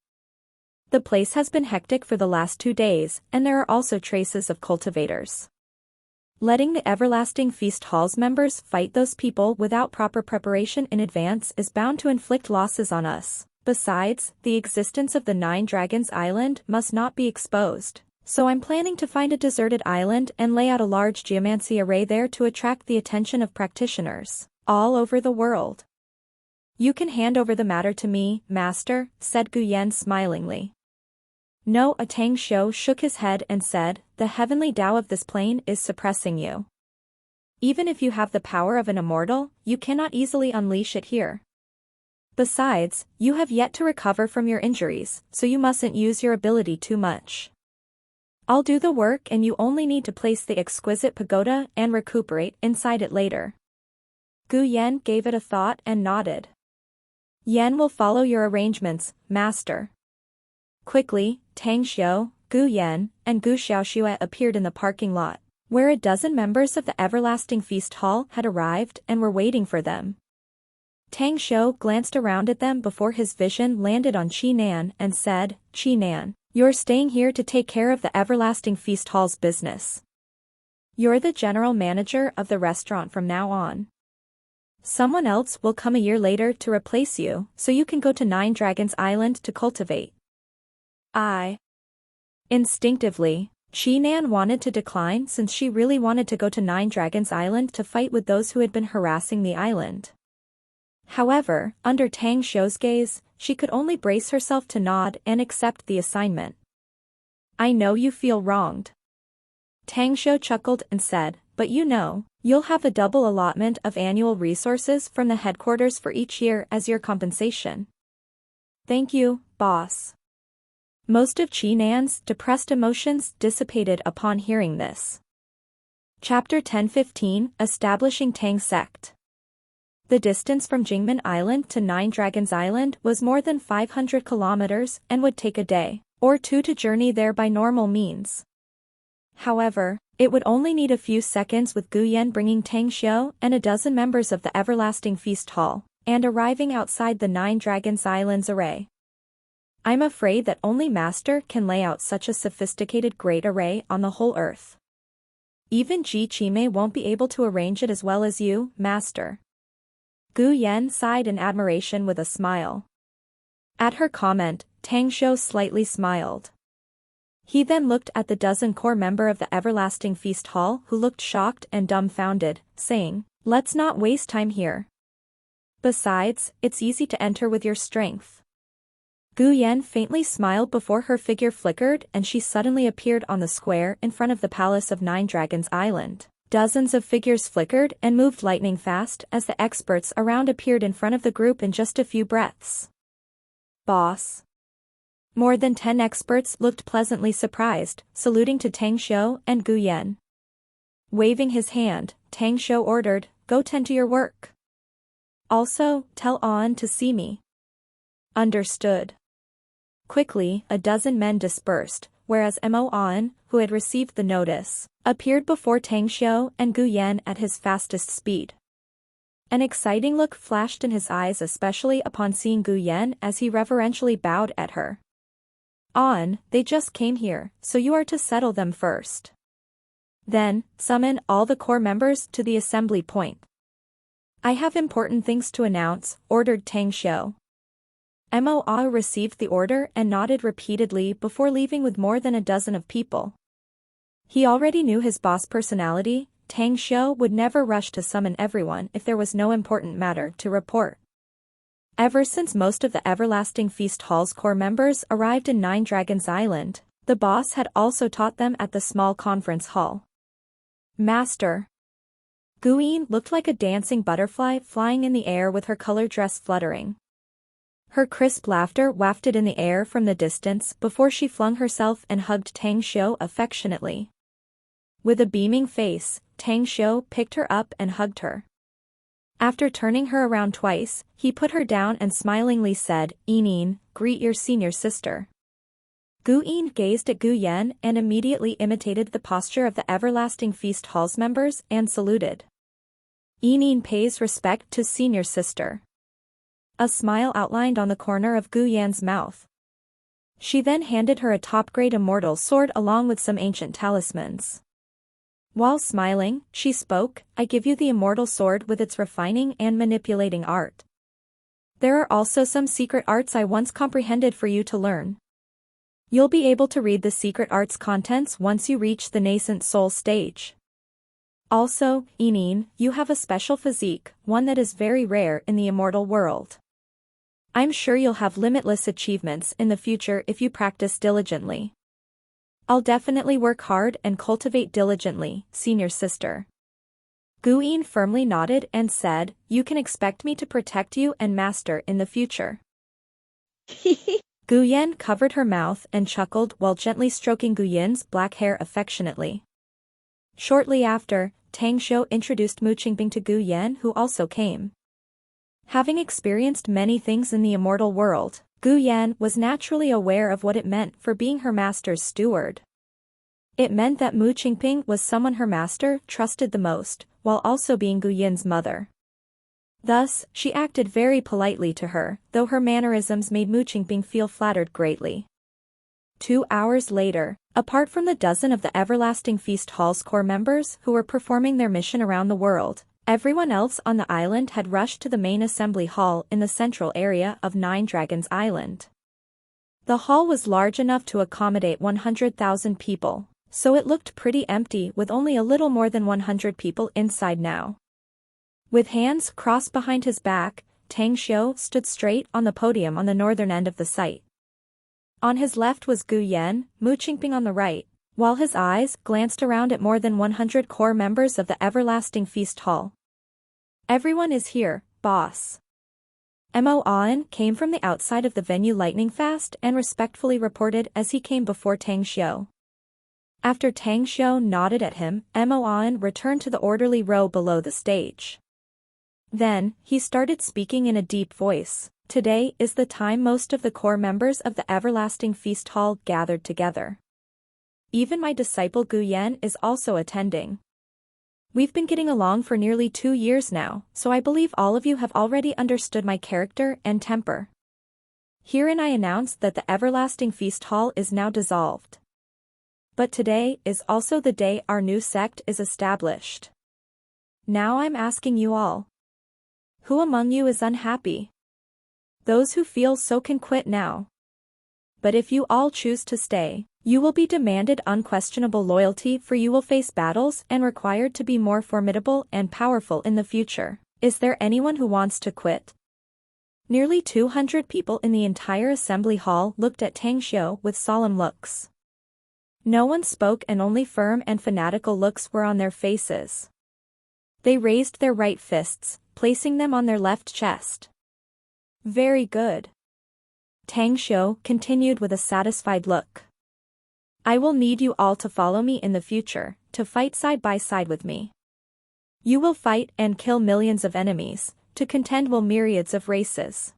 A: The place has been hectic for the last 2 days, and there are also traces of cultivators. Letting the Everlasting Feast Hall's members fight those people without proper preparation in advance is bound to inflict losses on us. Besides, the existence of the Nine Dragons Island must not be exposed. So I'm planning to find a deserted island and lay out a large geomancy array there to attract the attention of practitioners all over the world. You can hand over the matter to me, Master, said Gu Yan smilingly. No, Tang Xiu shook his head and said, the heavenly Tao of this plane is suppressing you. Even if you have the power of an immortal, you cannot easily unleash it here. Besides, you have yet to recover from your injuries, so you mustn't use your ability too much. I'll do the work and you only need to place the exquisite pagoda and recuperate inside it later. Gu Yan gave it a thought and nodded. Yan will follow your arrangements, Master. Quickly, Tang Xiu, Gu Yan, and Gu Xiaoxue appeared in the parking lot, where a dozen members of the Everlasting Feast Hall had arrived and were waiting for them. Tang Xiu glanced around at them before his vision landed on Qi Nan and said, Qi Nan, you're staying here to take care of the Everlasting Feast Hall's business. You're the general manager of the restaurant from now on. Someone else will come a year later to replace you, so you can go to Nine Dragons Island to cultivate. Instinctively, Qi Nan wanted to decline since she really wanted to go to Nine Dragons Island to fight with those who had been harassing the island. However, under Tang Xiu's gaze, she could only brace herself to nod and accept the assignment. I know you feel wronged. Tang Xiu chuckled and said, but you know, you'll have a double allotment of annual resources from the headquarters for each year as your compensation. Thank you, boss. Most of Qi Nan's depressed emotions dissipated upon hearing this. Chapter 10-15, Establishing Tang Sect. The distance from Jingmen Island to Nine Dragons Island was more than 500 kilometers and would take a day or two to journey there by normal means. However, it would only need a few seconds with Gu Yan bringing Tang Xiu and a dozen members of the Everlasting Feast Hall, and arriving outside the Nine Dragons Island's array. I'm afraid that only Master can lay out such a sophisticated great array on the whole earth. Even Ji Qimei won't be able to arrange it as well as you, Master. Gu Yan sighed in admiration with a smile. At her comment, Tang Xiu slightly smiled. He then looked at the dozen core member of the Everlasting Feast Hall who looked shocked and dumbfounded, saying, let's not waste time here. Besides, it's easy to enter with your strength. Gu Yan faintly smiled before her figure flickered and she suddenly appeared on the square in front of the palace of Nine Dragons Island. Dozens of figures flickered and moved lightning fast as the experts around appeared in front of the group in just a few breaths. Boss. More than 10 experts looked pleasantly surprised, saluting to Tang Xiu and Gu Yan. Waving his hand, Tang Xiu ordered, "Go tend to your work. Also, tell An to see me." Understood. Quickly, a dozen men dispersed, whereas Mo An, who had received the notice, appeared before Tang Xiu and Gu Yan at his fastest speed. An exciting look flashed in his eyes, especially upon seeing Gu Yan as he reverentially bowed at her. "An, they just came here, so you are to settle them first. Then, summon all the core members to the assembly point. I have important things to announce," ordered Tang Xiu. Mo A received the order and nodded repeatedly before leaving with more than a dozen of people. He already knew his boss personality. Tang Xiu would never rush to summon everyone if there was no important matter to report. Ever since most of the Everlasting Feast Hall's core members arrived in Nine Dragons Island, the boss had also taught them at the small conference hall. "Master." Guyin looked like a dancing butterfly flying in the air with her color dress fluttering. Her crisp laughter wafted in the air from the distance before she flung herself and hugged Tang Xiu affectionately. With a beaming face, Tang Xiu picked her up and hugged her. After turning her around twice, he put her down and smilingly said, "Enin, greet your senior sister." Guyin gazed at Gu Yan and immediately imitated the posture of the Everlasting Feast Hall's members and saluted. "Enin pays respect to senior sister." A smile outlined on the corner of Gu Yan's mouth. She then handed her a top-grade immortal sword along with some ancient talismans. While smiling, she spoke, "I give you the immortal sword with its refining and manipulating art. There are also some secret arts I once comprehended for you to learn. You'll be able to read the secret art's contents once you reach the nascent soul stage. Also, Enin, you have a special physique, one that is very rare in the immortal world. I'm sure you'll have limitless achievements in the future if you practice diligently. I'll definitely work hard and cultivate diligently, senior sister." Guyin firmly nodded and said, "You can expect me to protect you and master in the future." Gu Yan covered her mouth and chuckled while gently stroking Gu Yin's black hair affectionately. Shortly after, Tang Xiu introduced Mu Qingbing to Gu Yan, who also came. Having experienced many things in the immortal world, Gu Yan was naturally aware of what it meant for being her master's steward. It meant that Mu Qingbing was someone her master trusted the most, while also being Gu Yin's mother. Thus, she acted very politely to her, though her mannerisms made Mu Qingbing feel flattered greatly. 2 hours later, apart from the dozen of the Everlasting Feast Hall's core members who were performing their mission around the world, everyone else on the island had rushed to the main assembly hall in the central area of Nine Dragons Island. The hall was large enough to accommodate 100,000 people, so it looked pretty empty with only a little more than 100 people inside now. With hands crossed behind his back, Tang Xiu stood straight on the podium on the northern end of the site. On his left was Gu Yan, Mu Qingbing on the right, while his eyes glanced around at more than 100 core members of the Everlasting Feast Hall. "Everyone is here, boss." Mo An came from the outside of the venue lightning fast and respectfully reported as he came before Tang Xiu. After Tang Xiu nodded at him, Mo An returned to the orderly row below the stage. Then, he started speaking in a deep voice. "Today is the time most of the core members of the Everlasting Feast Hall gathered together. Even my disciple Gu Yan is also attending. We've been getting along for nearly 2 years now, so I believe all of you have already understood my character and temper. Herein I announce that the Everlasting Feast Hall is now dissolved. But today is also the day our new sect is established. Now I'm asking you all. Who among you is unhappy? Those who feel so can quit now. But if you all choose to stay, you will be demanded unquestionable loyalty, for you will face battles and required to be more formidable and powerful in the future. Is there anyone who wants to quit?" Nearly 200 people in the entire assembly hall looked at Tang Xiu with solemn looks. No one spoke and only firm and fanatical looks were on their faces. They raised their right fists, placing them on their left chest. "Very good. Tang Xiu continued with a satisfied look. I will need you all to follow me in the future, to fight side by side with me. You will fight and kill millions of enemies, to contend with myriads of races.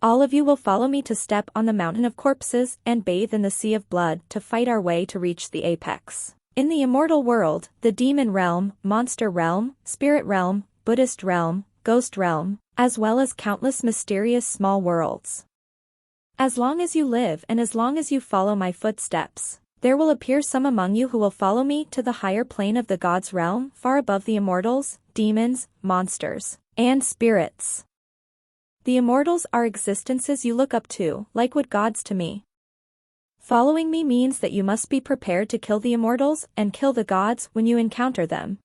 A: All of you will follow me to step on the mountain of corpses and bathe in the sea of blood to fight our way to reach the apex. In the immortal world, the demon realm, monster realm, spirit realm, Buddhist realm, ghost realm, as well as countless mysterious small worlds. As long as you live and as long as you follow my footsteps, there will appear some among you who will follow me to the higher plane of the gods' realm, far above the immortals, demons, monsters, and spirits. The immortals are existences you look up to, like what gods to me. Following me means that you must be prepared to kill the immortals and kill the gods when you encounter them.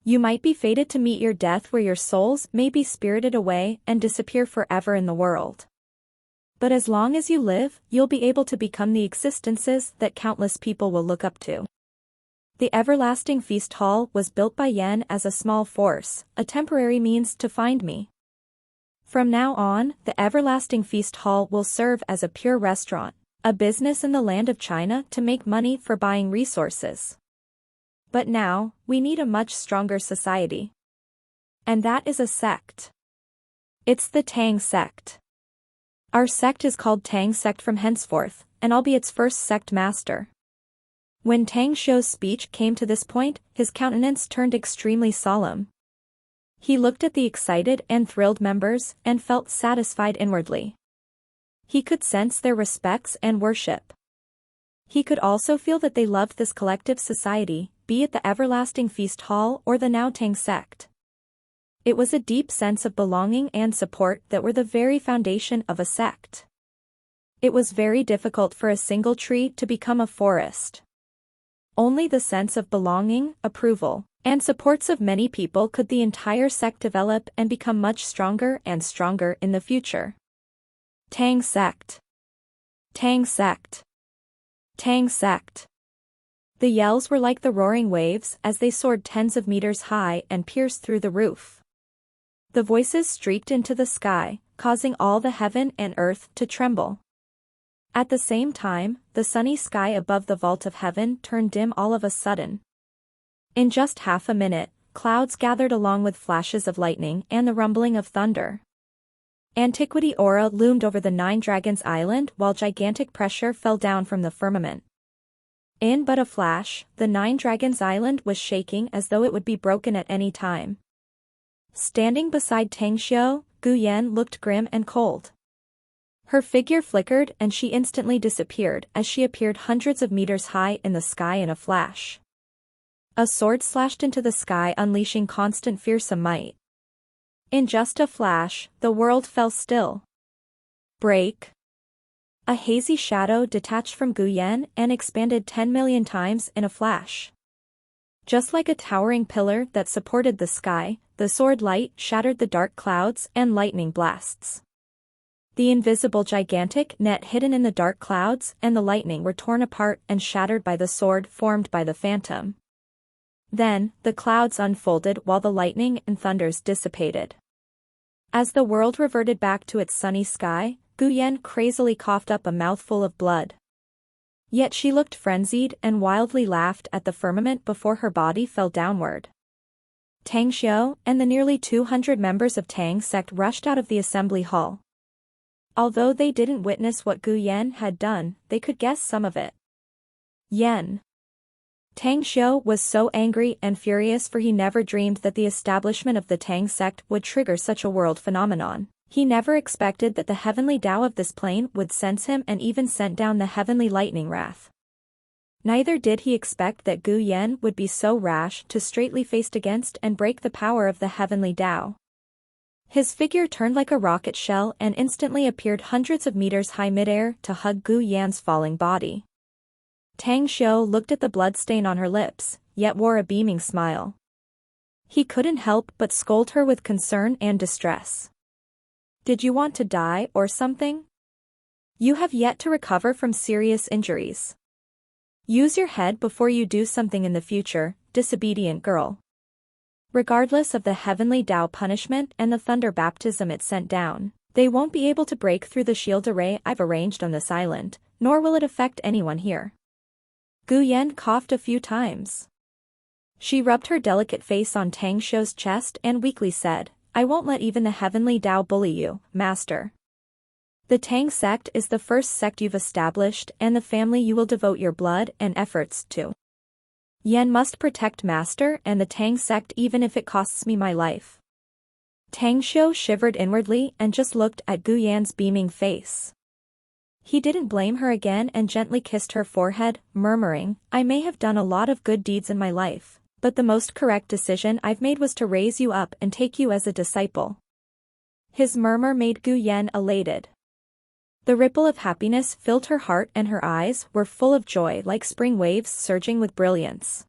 A: You might be fated to meet your death where your souls may be spirited away and disappear forever in the world. But as long as you live, you'll be able to become the existences that countless people will look up to. The everlasting feast hall was built by Yen as a small force, a temporary means to find me. From now on, the everlasting feast hall will serve as a pure restaurant, a business in the land of China to make money for buying resources. But now, we need a much stronger society. And that is a sect. It's the Tang sect. Our sect is called Tang sect from henceforth, and I'll be its first sect master. When Tang Xiu's speech came to this point, his countenance turned extremely solemn. He looked at the excited and thrilled members and felt satisfied inwardly. He could sense their respects and worship. He could also feel that they loved this collective society, be it the everlasting feast hall or the now Tang sect. It was a deep sense of belonging and support that were the very foundation of a sect. It was very difficult for a single tree to become a forest. Only the sense of belonging, approval, and supports of many people could the entire sect develop and become much stronger and stronger in the future. Tang sect. Tang sect. Tang sect. The yells were like the roaring waves as they soared tens of meters high and pierced through the roof. The voices streaked into the sky, causing all the heaven and earth to tremble. At the same time, the sunny sky above the vault of heaven turned dim all of a sudden. In just half a minute, clouds gathered along with flashes of lightning and the rumbling of thunder. Antiquity aura loomed over the Nine Dragons Island while gigantic pressure fell down from the firmament. In but a flash, the Nine Dragons Island was shaking as though it would be broken at any time. Standing beside Tang Xiu, Gu Yan looked grim and cold. Her figure flickered and she instantly disappeared as she appeared hundreds of meters high in the sky in a flash. A sword slashed into the sky, unleashing constant fearsome might. In just a flash, the world fell still. Break. A hazy shadow detached from Gu Yan and expanded 10 million times in a flash. Just like a towering pillar that supported the sky, the sword light shattered the dark clouds and lightning blasts. The invisible gigantic net hidden in the dark clouds and the lightning were torn apart and shattered by the sword formed by the phantom. Then, the clouds unfolded while the lightning and thunders dissipated. As the world reverted back to its sunny sky, Gu Yan crazily coughed up a mouthful of blood. Yet she looked frenzied and wildly laughed at the firmament before her body fell downward. Tang Xiu and the nearly 200 members of Tang sect rushed out of the assembly hall. Although they didn't witness what Gu Yan had done, they could guess some of it. Yen. Tang Xiu was so angry and furious, for he never dreamed that the establishment of the Tang sect would trigger such a world phenomenon. He never expected that the heavenly Tao of this plane would sense him and even sent down the heavenly lightning wrath. Neither did he expect that Gu Yan would be so rash to straightly face against and break the power of the heavenly Tao. His figure turned like a rocket shell and instantly appeared hundreds of meters high midair to hug Gu Yan's falling body. Tang Xiu looked at the bloodstain on her lips, yet wore a beaming smile. He couldn't help but scold her with concern and distress. Did you want to die or something? You have yet to recover from serious injuries. Use your head before you do something in the future, disobedient girl. Regardless of the heavenly Tao punishment and the thunder baptism it sent down, They won't be able to break through the shield array I've arranged on this island, nor will it affect anyone here. Gu Yan coughed a few times. She rubbed her delicate face on Tang Xiu's chest and weakly said, I won't let even the heavenly Tao bully you, master. The Tang sect is the first sect you've established and the family you will devote your blood and efforts to. Yan must protect master and the Tang sect even if it costs me my life. Tang Xiu shivered inwardly and just looked at Gu Yan's beaming face. He didn't blame her again and gently kissed her forehead, murmuring, I may have done a lot of good deeds in my life, but the most correct decision I've made was to raise you up and take you as a disciple. His murmur made Gu Yan elated. The ripple of happiness filled her heart and her eyes were full of joy like spring waves surging with brilliance.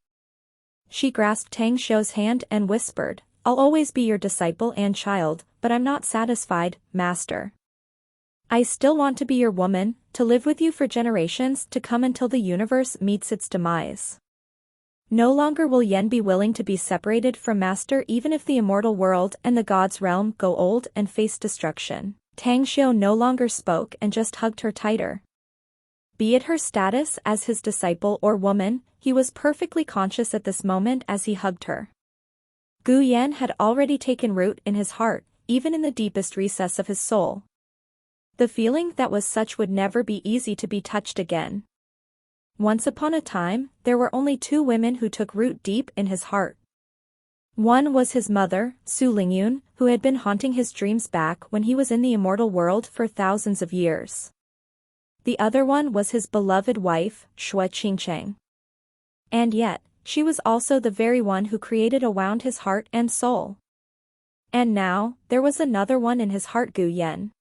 A: She grasped Tang Xiu's hand and whispered, I'll always be your disciple and child, but I'm not satisfied, master. I still want to be your woman, to live with you for generations to come until the universe meets its demise. No longer will Yan be willing to be separated from master even if the immortal world and the gods' realm go old and face destruction. Tang Xiu no longer spoke and just hugged her tighter. Be it her status as his disciple or woman, he was perfectly conscious at this moment as he hugged her. Gu Yan had already taken root in his heart, even in the deepest recess of his soul. The feeling that was such would never be easy to be touched again. Once upon a time, there were only two women who took root deep in his heart. One was his mother, Su Lingyun, who had been haunting his dreams back when he was in the immortal world for thousands of years. The other one was his beloved wife, Shui Qingcheng. And yet, she was also the very one who created around his heart and soul. And now, there was another one in his heart, Gu Yan.